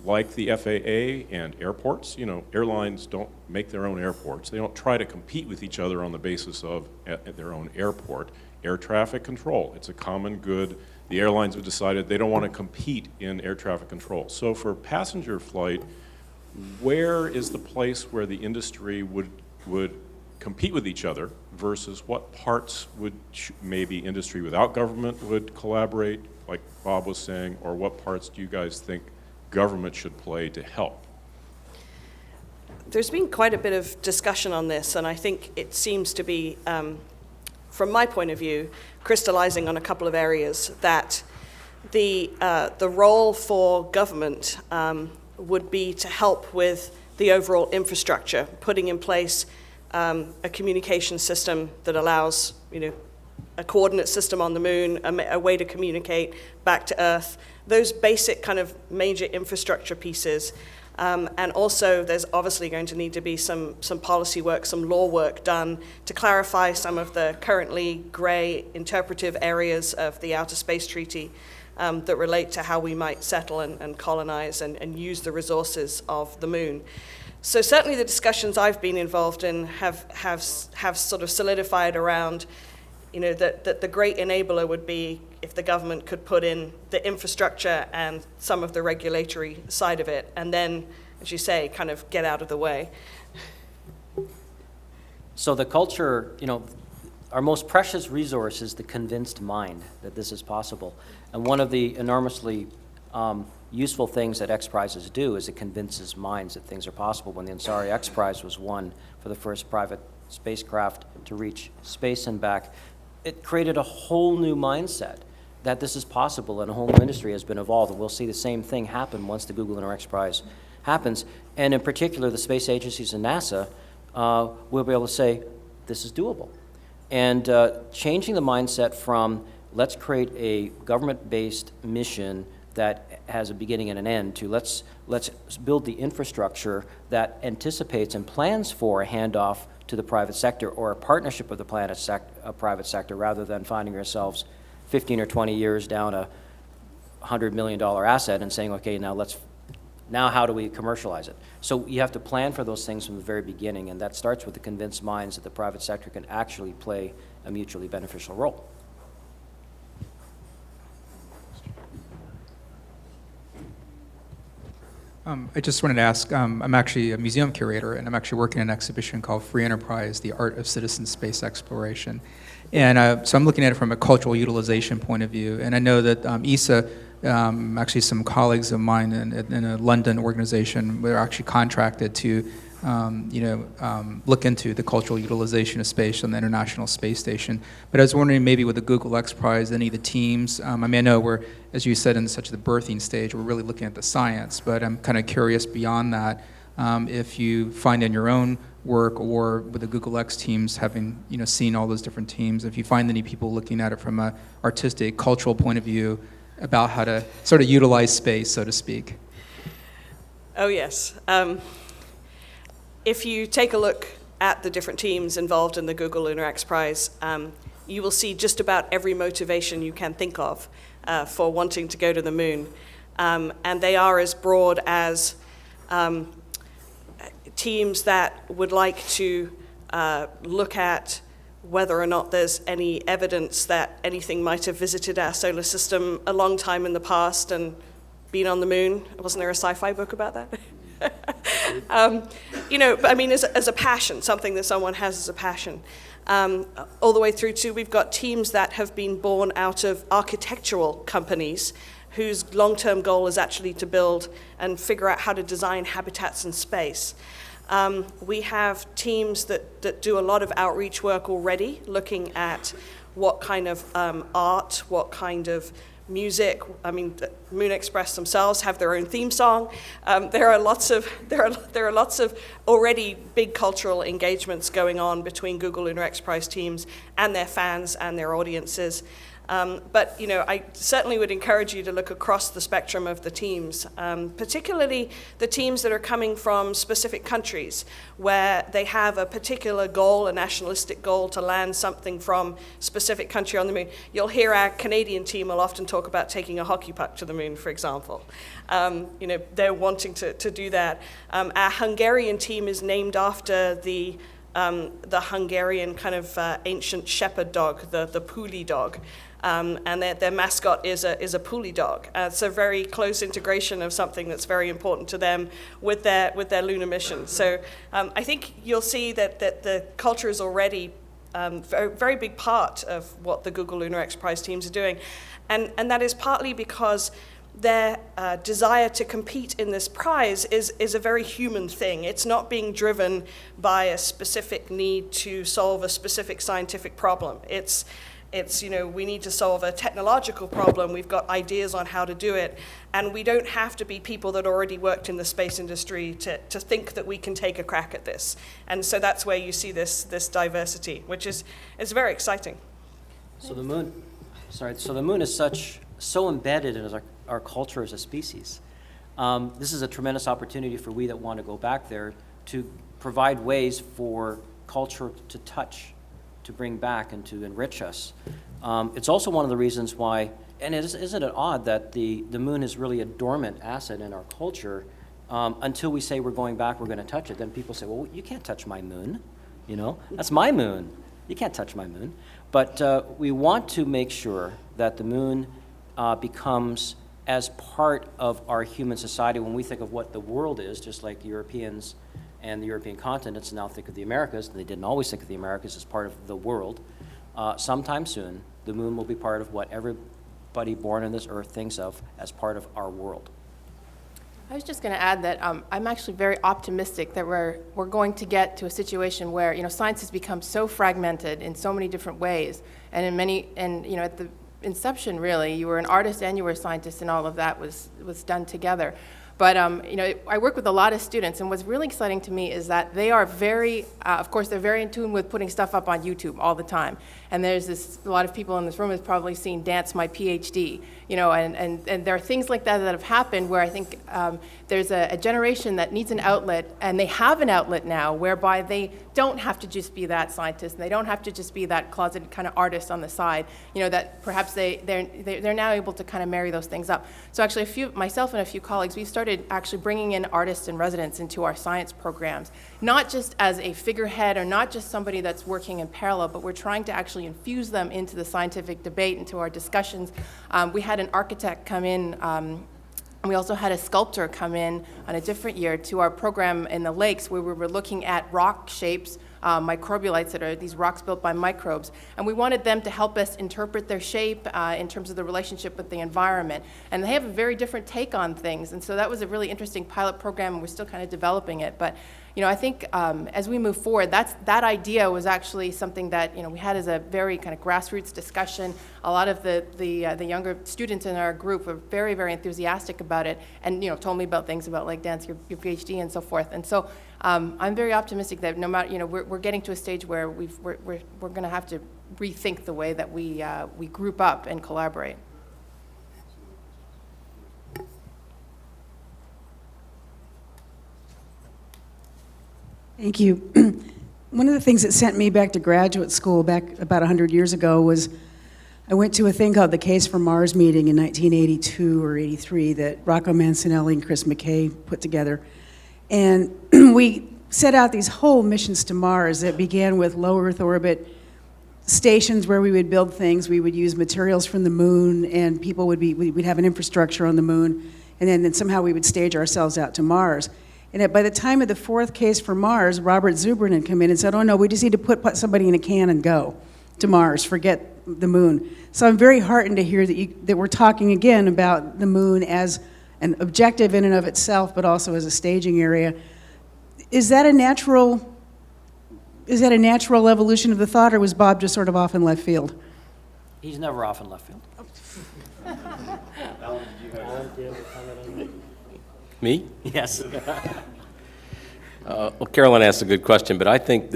[SPEAKER 7] Like the FAA and airports, airlines don't make their own airports. They don't try to compete with each other on the basis of their own airport. Air traffic control, it's a common good. The airlines have decided they don't want to compete in air traffic control. So for passenger flight, where is the place where the industry would compete with each other versus what parts would maybe industry without government would collaborate, like Bob was saying, or what parts do you guys think government should play to help?
[SPEAKER 2] There's been quite a bit of discussion on this, and I think it seems to be, from my point of view, crystallizing on a couple of areas that the role for government would be to help with the overall infrastructure, putting in place a communication system that allows, a coordinate system on the moon, a way to communicate back to Earth, those basic kind of major infrastructure pieces. And also, there's obviously going to need to be some policy work, some law work done to clarify some of the currently gray interpretive areas of the Outer Space Treaty that relate to how we might settle and colonize and use the resources of the moon. So certainly the discussions I've been involved in have sort of solidified around, that the great enabler would be if the government could put in the infrastructure and some of the regulatory side of it, and then, as you say, kind of get out of the way.
[SPEAKER 4] So the culture, our most precious resource is the convinced mind that this is possible. And one of the enormously useful things that X Prizes do is it convinces minds that things are possible. When the Ansari X Prize was won for the first private spacecraft to reach space and back, it created a whole new mindset that this is possible, and a whole new industry has been evolved, and we'll see the same thing happen once the Google Lunar X Prize happens. And in particular, the space agencies and NASA will be able to say, this is doable. And changing the mindset from, let's create a government-based mission that has a beginning and an end to let's build the infrastructure that anticipates and plans for a handoff to the private sector or a partnership with the private sector, rather than finding yourselves 15 or 20 years down a $100 million asset and saying, okay, now how do we commercialize it? So you have to plan for those things from the very beginning, and that starts with the convinced minds that the private sector can actually play a mutually beneficial role.
[SPEAKER 8] I just wanted to ask, I'm actually a museum curator, and I'm actually working on an exhibition called Free Enterprise, The Art of Citizen Space Exploration. And so I'm looking at it from a cultural utilization point of view. And I know that ESA, actually some colleagues of mine in a London organization, were actually contracted to look into the cultural utilization of space on the International Space Station. But I was wondering, maybe with the Google X Prize, any of the teams, I mean, I know we're, as you said, in such the birthing stage, we're really looking at the science, but I'm kind of curious beyond that, if you find in your own work or with the Google X teams, having seen all those different teams, if you find any people looking at it from an artistic, cultural point of view about how to sort of utilize space, so to speak.
[SPEAKER 2] Oh, yes. If you take a look at the different teams involved in the Google Lunar X Prize, you will see just about every motivation you can think of for wanting to go to the moon. And they are as broad as teams that would like to look at whether or not there's any evidence that anything might have visited our solar system a long time in the past and been on the moon. Wasn't there a sci-fi book about that? But I mean, as a passion, something that someone has as a passion. All the way through to, we've got teams that have been born out of architectural companies whose long-term goal is actually to build and figure out how to design habitats in space. We have teams that do a lot of outreach work already, looking at what kind of art, what kind of music. I mean, the Moon Express themselves have their own theme song. There are lots of already big cultural engagements going on between Google Lunar X Prize teams and their fans and their audiences. But I certainly would encourage you to look across the spectrum of the teams, particularly the teams that are coming from specific countries where they have a particular goal, a nationalistic goal to land something from specific country on the moon. You'll hear our Canadian team will often talk about taking a hockey puck to the moon, for example. They're wanting to do that. Our Hungarian team is named after the Hungarian kind of ancient shepherd dog, the Puli dog. And their mascot is a Puli dog. It's a very close integration of something that's very important to them with their lunar mission. So I think you'll see that the culture is already a very big part of what the Google Lunar X Prize teams are doing. And that is partly because their desire to compete in this prize is a very human thing. It's not being driven by a specific need to solve a specific scientific problem. It's we need to solve a technological problem. We've got ideas on how to do it. And we don't have to be people that already worked in the space industry to think that we can take a crack at this. And so that's where you see this diversity, which is very exciting.
[SPEAKER 4] So the moon is so embedded in our culture as a species. This is a tremendous opportunity for we that want to go back there to provide ways for culture to touch, to bring back and to enrich us. It's also one of the reasons why, and isn't it odd that the moon is really a dormant asset in our culture until we say we're going back, we're going to touch it. Then people say, well, you can't touch my moon. That's my moon. You can't touch my moon. But we want to make sure that the moon becomes as part of our human society. When we think of what the world is, just like Europeans and the European continents now think of the Americas. They didn't always think of the Americas as part of the world. Sometime soon, the moon will be part of what everybody born on this earth thinks of as part of our world.
[SPEAKER 5] I was just going to add that I'm actually very optimistic that we're going to get to a situation where science has become so fragmented in so many different ways, and at the inception, really, you were an artist and you were a scientist, and all of that was done together. But I work with a lot of students, and what's really exciting to me is that they are very, of course, they're very in tune with putting stuff up on YouTube all the time. And there's a lot of people in this room have probably seen Dance My PhD, and there are things like that that have happened where I think there's a generation that needs an outlet, and they have an outlet now whereby they don't have to just be that scientist, and they don't have to just be that closeted kind of artist on the side, that perhaps they're now able to kind of marry those things up. So actually, myself and a few colleagues, we've started actually bringing in artists and residents into our science programs, not just as a figurehead or not just somebody that's working in parallel, but we're trying to actually infuse them into the scientific debate, into our discussions. We had an architect come in, and we also had a sculptor come in on a different year to our program in the lakes where we were looking at rock shapes, microbialites that are these rocks built by microbes. And we wanted them to help us interpret their shape in terms of the relationship with the environment. And they have a very different take on things. And so that was a really interesting pilot program, and we're still kind of developing it. But I think as we move forward, that idea was actually something that we had as a very kind of grassroots discussion. A lot of the younger students in our group were very, very enthusiastic about it, and told me about things about like Dance, your PhD, and so forth. And so I'm very optimistic that no matter we're getting to a stage where we're going to have to rethink the way that we group up and collaborate.
[SPEAKER 9] Thank you. One of the things that sent me back to graduate school back about 100 years ago was I went to a thing called the Case for Mars meeting in 1982 or 83 that Rocco Mancinelli and Chris McKay put together. And we set out these whole missions to Mars that began with low Earth orbit stations where we would build things. We would use materials from the moon, and we'd have an infrastructure on the moon, and then somehow we would stage ourselves out to Mars. And by the time of the fourth Case for Mars, Robert Zubrin had come in and said, oh no, we just need to put somebody in a can and go to Mars, forget the moon. So I'm very heartened to hear that we're talking again about the moon as an objective in and of itself, but also as a staging area. Is that a natural evolution of the thought, or was Bob just sort of off in left field?
[SPEAKER 4] He's never off in left field.
[SPEAKER 1] Me?
[SPEAKER 4] Yes.
[SPEAKER 1] Well, Carolyn asked a good question, but I think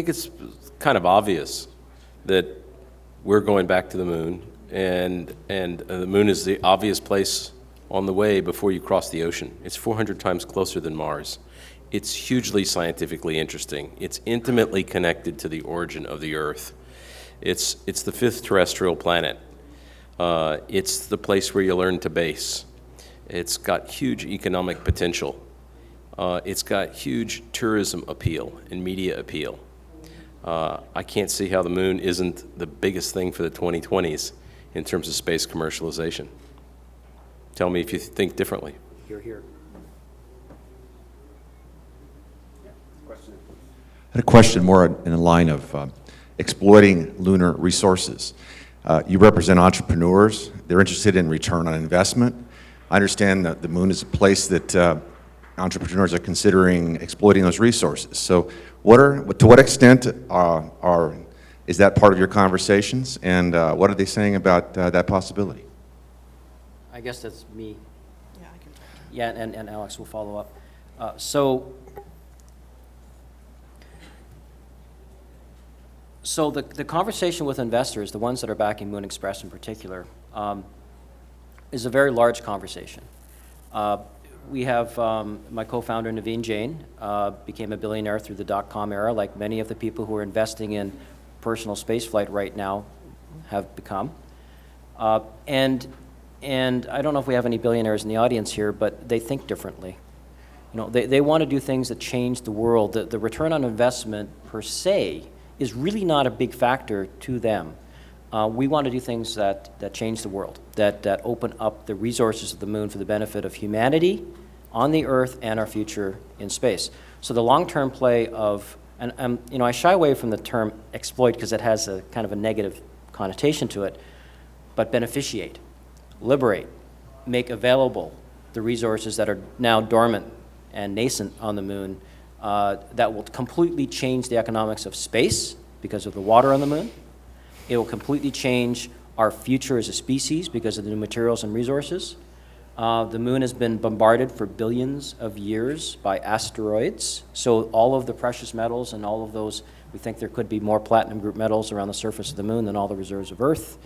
[SPEAKER 1] it's kind of obvious that we're going back to the moon, and the moon is the obvious place on the way before you cross the ocean. It's 400 times closer than Mars. It's hugely scientifically interesting. It's intimately connected to the origin of the Earth. It's the fifth terrestrial planet. It's the place where you learn to base. It's got huge economic potential. It's got huge tourism appeal and media appeal. I can't see how the moon isn't the biggest thing for the 2020s in terms of space commercialization. Tell me if you think differently.
[SPEAKER 4] You're here.
[SPEAKER 10] I had a question more in the line of exploiting lunar resources. You represent entrepreneurs. They're interested in return on investment. I understand that the moon is a place that entrepreneurs are considering exploiting those resources. So to what extent is that part of your conversations, and what are they saying about that possibility?
[SPEAKER 4] I guess that's me.
[SPEAKER 2] Yeah, I can talk.
[SPEAKER 4] Yeah, and Alex will follow up. So the conversation with investors, the ones that are backing Moon Express in particular, is a very large conversation. We have my co-founder Naveen Jain became a billionaire through the dot-com era, like many of the people who are investing in personal spaceflight right now have become. And I don't know if we have any billionaires in the audience here, but they think differently. They want to do things that change the world. The return on investment per se is really not a big factor to them. We want to do things that change the world, that open up the resources of the moon for the benefit of humanity on the Earth and our future in space. So the long-term play of, and I shy away from the term exploit because it has a kind of a negative connotation to it, but beneficiate, liberate, make available the resources that are now dormant and nascent on the moon that will completely change the economics of space because of the water on the moon. It will completely change our future as a species because of the new materials and resources. The moon has been bombarded for billions of years by asteroids. So all of the precious metals and all of those, we think there could be more platinum group metals around the surface of the moon than all the reserves of Earth.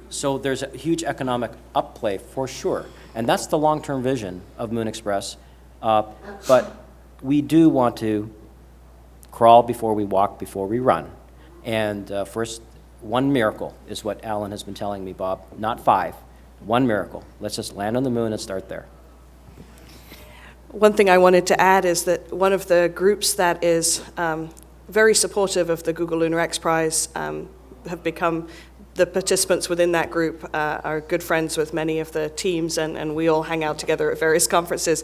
[SPEAKER 4] So there's a huge economic upplay for sure. And that's the long-term vision of Moon Express. But we do want to crawl before we walk, before we run. And first, one miracle is what Alan has been telling me, Bob, not 5. One miracle. Let's just land on the moon and start there.
[SPEAKER 2] One thing I wanted to add is that one of the groups that is very supportive of the Google Lunar X Prize have become, the participants within that group are good friends with many of the teams, and we all hang out together at various conferences,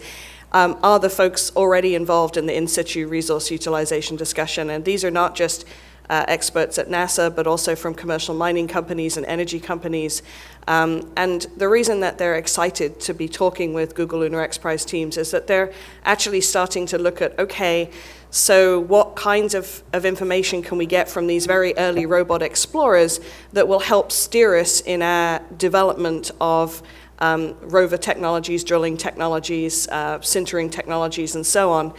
[SPEAKER 2] are the folks already involved in the in situ resource utilization discussion. And these are not just experts at NASA, but also from commercial mining companies and energy companies. And the reason that they're excited to be talking with Google Lunar X Prize teams is that they're actually starting to look at, okay, so what kinds of information can we get from these very early robot explorers that will help steer us in our development of rover technologies, drilling technologies, sintering technologies, and so on.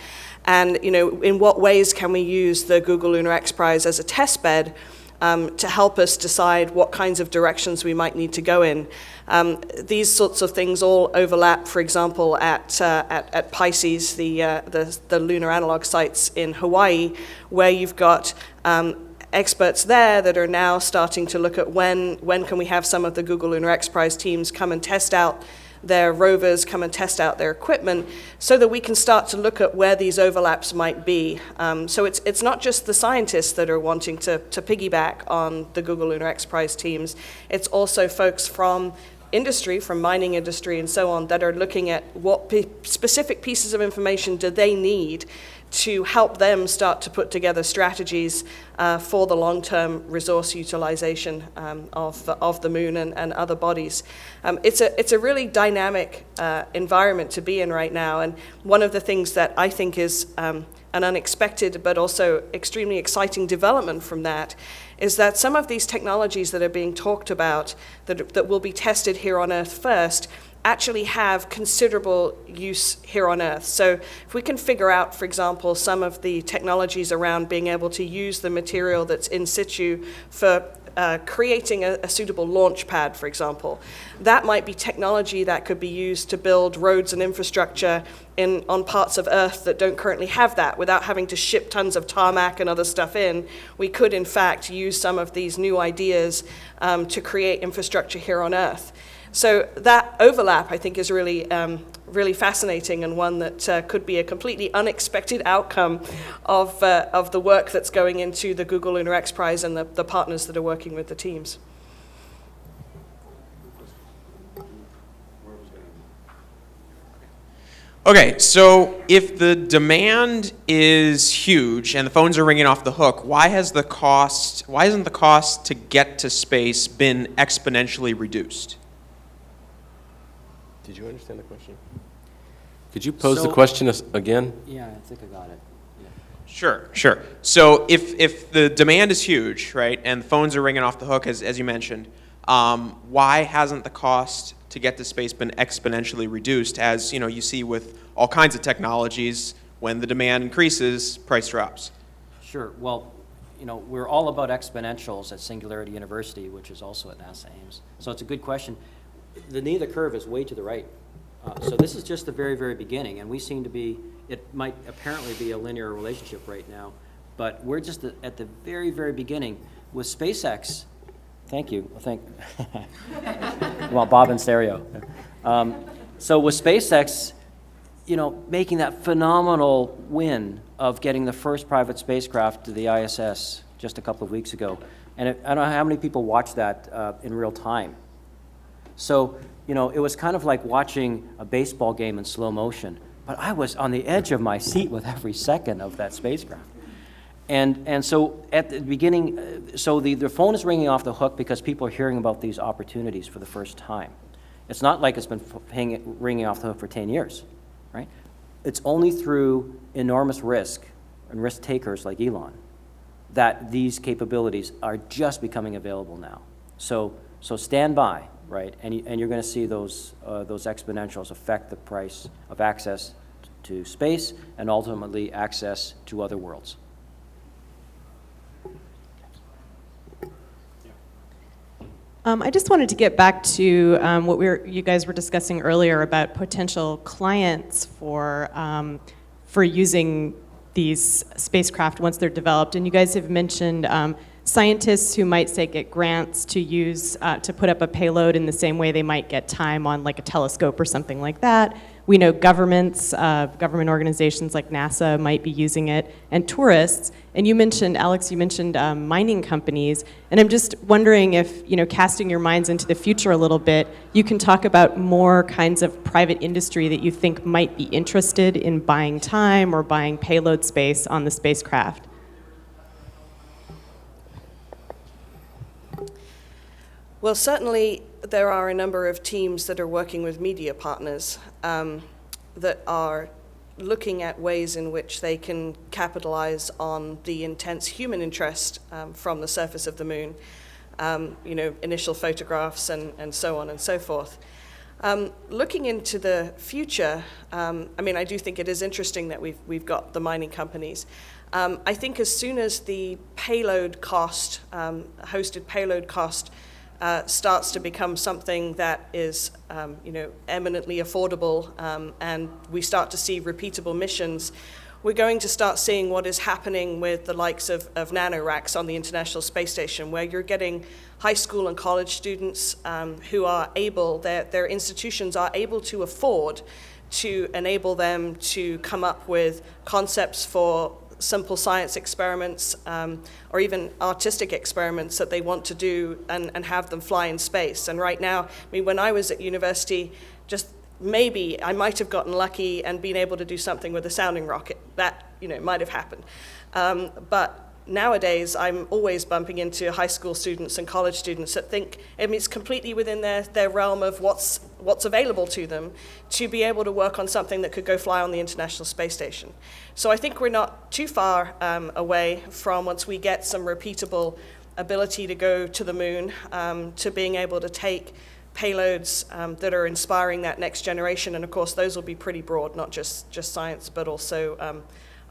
[SPEAKER 2] And in what ways can we use the Google Lunar X Prize as a test bed to help us decide what kinds of directions we might need to go in? These sorts of things all overlap, for example, at Pisces, the lunar analog sites in Hawaii, where you've got experts there that are now starting to look at when can we have some of the Google Lunar X Prize teams come and test out their rovers, come and test out their equipment, so that we can start to look at where these overlaps might be. So it's not just the scientists that are wanting to piggyback on the Google Lunar X Prize teams. It's also folks from industry, from mining industry and so on, that are looking at what specific pieces of information do they need to help them start to put together strategies for the long-term resource utilization of the moon and other bodies. It's a really dynamic environment to be in right now, and one of the things that I think is an unexpected but also extremely exciting development from that is that some of these technologies that are being talked about that will be tested here on Earth first actually have considerable use here on Earth. So if we can figure out, for example, some of the technologies around being able to use the material that's in situ for creating a suitable launch pad, for example, that might be technology that could be used to build roads and infrastructure on parts of Earth that don't currently have that. Without having to ship tons of tarmac and other stuff in, we could in fact use some of these new ideas to create infrastructure here on Earth. So that overlap, I think, is really, really fascinating, and one that could be a completely unexpected outcome of the work that's going into the Google Lunar X Prize and the partners that are working with the teams.
[SPEAKER 11] Okay, so if the demand is huge and the phones are ringing off the hook, why hasn't the cost to get to space been exponentially reduced?
[SPEAKER 1] Did you understand the question? Could you pose the question again?
[SPEAKER 4] Yeah, I think I got it. Yeah.
[SPEAKER 11] Sure. So if the demand is huge, right, and the phones are ringing off the hook, as you mentioned, why hasn't the cost to get to space been exponentially reduced? As you see with all kinds of technologies, when the demand increases, price drops.
[SPEAKER 4] Sure. Well, we're all about exponentials at Singularity University, which is also at NASA Ames. So it's a good question. The knee of the curve is way to the right. So this is just the very, very beginning, and we seem to be, it might apparently be a linear relationship right now, but we're just at the very, very beginning. With SpaceX, thank you. Well, Bob in stereo. So with SpaceX, making that phenomenal win of getting the first private spacecraft to the ISS just a couple of weeks ago, and I don't know how many people watched that in real time. So, it was kind of like watching a baseball game in slow motion, but I was on the edge of my seat with every second of that spacecraft. And so at the beginning, so the phone is ringing off the hook because people are hearing about these opportunities for the first time. It's not like it's been ringing off the hook for 10 years, right? It's only through enormous risk and risk takers like Elon that these capabilities are just becoming available now. So stand by. right? And you're going to see those exponentials affect the price of access to space and ultimately access to other worlds.
[SPEAKER 12] I just wanted to get back to what you guys were discussing earlier about potential clients for using these spacecraft once they're developed. And you guys have mentioned scientists who might, say, get grants to use to put up a payload in the same way they might get time on like a telescope or something like that. We know governments, government organizations like NASA might be using it, and tourists. And you mentioned, Alex, you mentioned mining companies. And I'm just wondering if, casting your minds into the future a little bit, you can talk about more kinds of private industry that you think might be interested in buying time or buying payload space on the spacecraft.
[SPEAKER 2] Well, certainly there are a number of teams that are working with media partners that are looking at ways in which they can capitalize on the intense human interest from the surface of the moon, initial photographs and so on and so forth. Looking into the future, I do think it is interesting that we've got the mining companies. I think as soon as the payload cost, hosted payload cost, starts to become something that is, eminently affordable, and we start to see repeatable missions, we're going to start seeing what is happening with the likes of nanoracks on the International Space Station, where you're getting high school and college students who are able, their institutions are able to afford to enable them to come up with concepts for simple science experiments or even artistic experiments that they want to do and have them fly in space. And right now, when I was at university, just maybe I might have gotten lucky and been able to do something with a sounding rocket. That, might have happened. But nowadays, I'm always bumping into high school students and college students that think, it's completely within their realm of what's available to them to be able to work on something that could go fly on the International Space Station. So I think we're not too far away from, once we get some repeatable ability to go to the moon, to being able to take payloads that are inspiring that next generation. And of course, those will be pretty broad, not just science, but also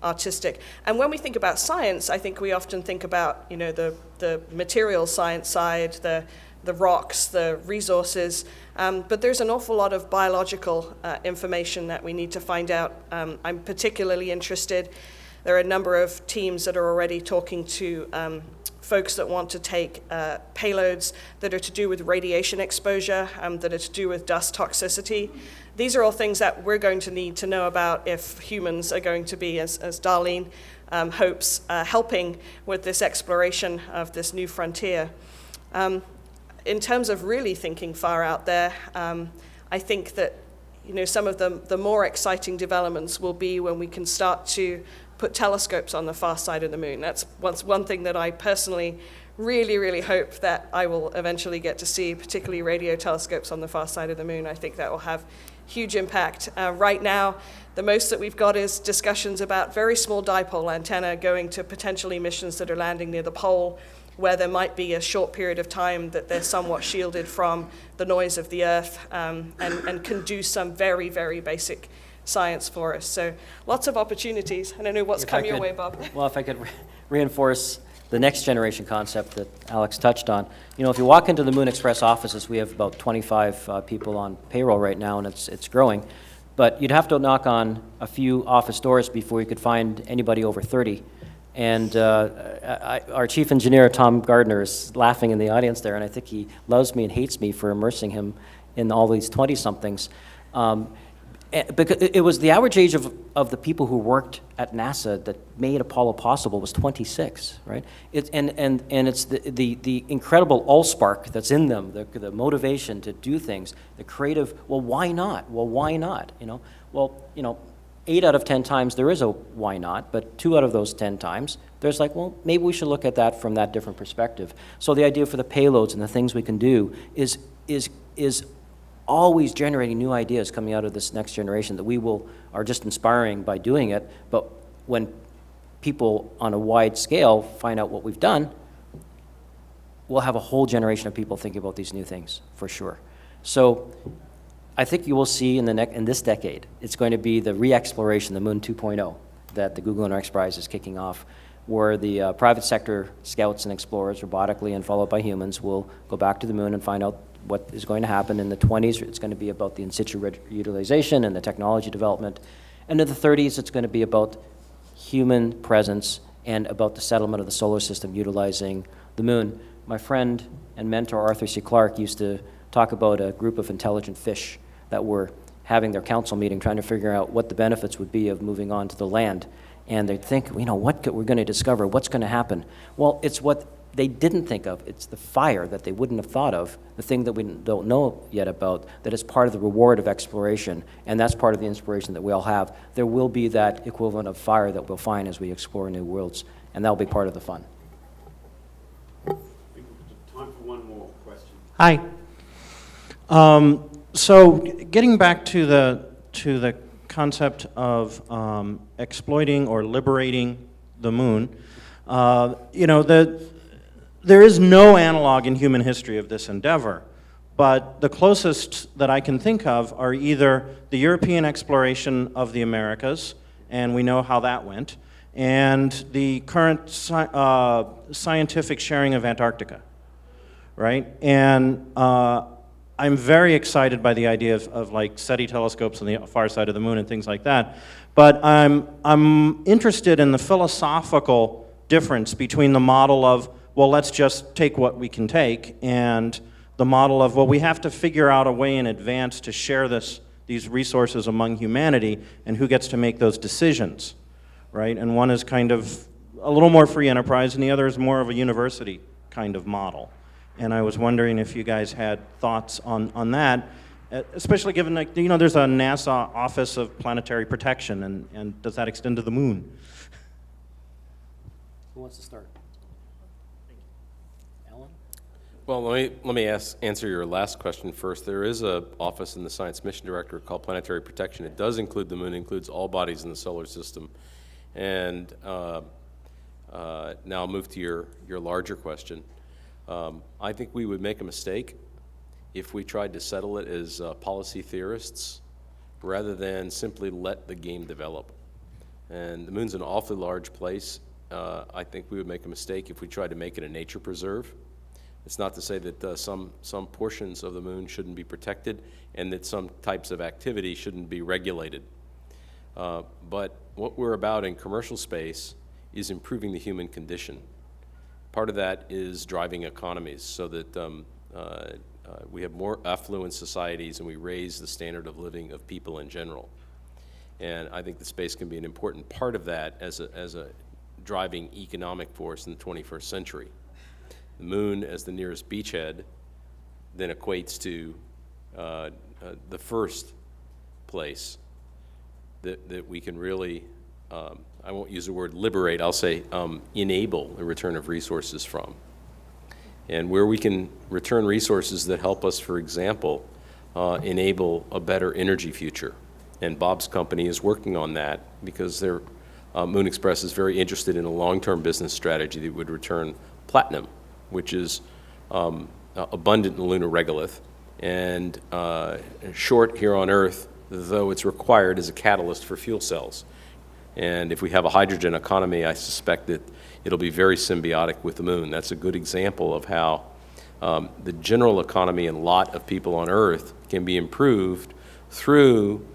[SPEAKER 2] artistic. And when we think about science, I think we often think about, the material science side, the rocks, the resources, but there's an awful lot of biological information that we need to find out. I'm particularly interested. There are a number of teams that are already talking to folks that want to take payloads that are to do with radiation exposure, that are to do with dust toxicity. These are all things that we're going to need to know about if humans are going to be, as Darlene hopes, helping with this exploration of this new frontier. In terms of really thinking far out there, I think that some of the more exciting developments will be when we can start to put telescopes on the far side of the moon. That's one thing that I personally really, really hope that I will eventually get to see, particularly radio telescopes on the far side of the moon. I think that will have huge impact. Right now, the most that we've got is discussions about very small dipole antenna going to potentially missions that are landing near the pole, where there might be a short period of time that they're somewhat shielded from the noise of the Earth, and can do some very, very basic science for us. So lots of opportunities. I don't know what's come your way, Bob.
[SPEAKER 4] Well, if I could reinforce the next generation concept that Alex touched on. If you walk into the Moon Express offices, we have about 25 people on payroll right now, and it's growing. But you'd have to knock on a few office doors before you could find anybody over 30. And our chief engineer, Tom Gardner, is laughing in the audience there, and I think he loves me and hates me for immersing him in all these 20-somethings. Because it was the average age of the people who worked at NASA that made Apollo possible was 26, right? And it's the incredible allspark that's in them, the motivation to do things, the creative, well, why not? Well, why not? 8 out of 10 times there is a why not, but 2 out of those 10 times, there's like, well, maybe we should look at that from that different perspective. So the idea for the payloads and the things we can do is always generating new ideas coming out of this next generation that are just inspiring by doing it. But when people on a wide scale find out what we've done, we'll have a whole generation of people thinking about these new things, for sure. So I think you will see in this decade, it's going to be the re-exploration, the Moon 2.0, that the Google Lunar X Prize is kicking off, where the private sector scouts and explorers, robotically and followed by humans, will go back to the moon and find out what is going to happen. In the 20s, it's going to be about the in situ utilization and the technology development. And in the 30s, it's going to be about human presence and about the settlement of the solar system utilizing the moon. My friend and mentor Arthur C. Clarke used to talk about a group of intelligent fish that were having their council meeting trying to figure out what the benefits would be of moving on to the land. And they'd think, you know, what we're going to discover, what's going to happen? Well, it's what they didn't think of. It's the fire that they wouldn't have thought of, the thing that we don't know yet about, that is part of the reward of exploration, and that's part of the inspiration that we all have. There will be that equivalent of fire that we'll find as we explore new worlds, and that'll be part of the fun.
[SPEAKER 3] Time for one more question.
[SPEAKER 13] Hi. So getting back to the concept of exploiting or liberating the moon, you know, there is no analog in human history of this endeavor, but the closest that I can think of are either the European exploration of the Americas, and we know how that went, and the current scientific sharing of Antarctica, right? And I'm very excited by the idea of like SETI telescopes on the far side of the moon and things like that, but I'm interested in the philosophical difference between the model of, well, let's just take what we can take, and the model of, well, we have to figure out a way in advance to share these resources among humanity, and who gets to make those decisions, right? And one is kind of a little more free enterprise, and the other is more of a university kind of model. And I was wondering if you guys had thoughts on that, especially given, like, you know, there's a NASA Office of Planetary Protection, and does that extend to the moon?
[SPEAKER 4] Who wants to start? Alan?
[SPEAKER 1] Well, let me answer your last question first. There is an office in the Science Mission Director called Planetary Protection. It does include the moon, includes all bodies in the solar system. And now I'll move to your larger question. I think we would make a mistake if we tried to settle it as policy theorists rather than simply let the game develop. And the moon's an awfully large place. I think we would make a mistake if we tried to make it a nature preserve. It's not to say that some portions of the moon shouldn't be protected and that some types of activity shouldn't be regulated. But what we're about in commercial space is improving the human condition. Part of that is driving economies so that we have more affluent societies and we raise the standard of living of people in general. And I think the space can be an important part of that as a driving economic force in the 21st century. The moon as the nearest beachhead then equates to the first place that we can really, I won't use the word liberate, I'll say enable the return of resources from. And where we can return resources that help us, for example, enable a better energy future. And Bob's company is working on that because Moon Express is very interested in a long-term business strategy that would return platinum, which is abundant in lunar regolith and short here on Earth, though it's required as a catalyst for fuel cells. And if we have a hydrogen economy, I suspect that it'll be very symbiotic with the moon. That's a good example of how the general economy and lot of people on Earth can be improved through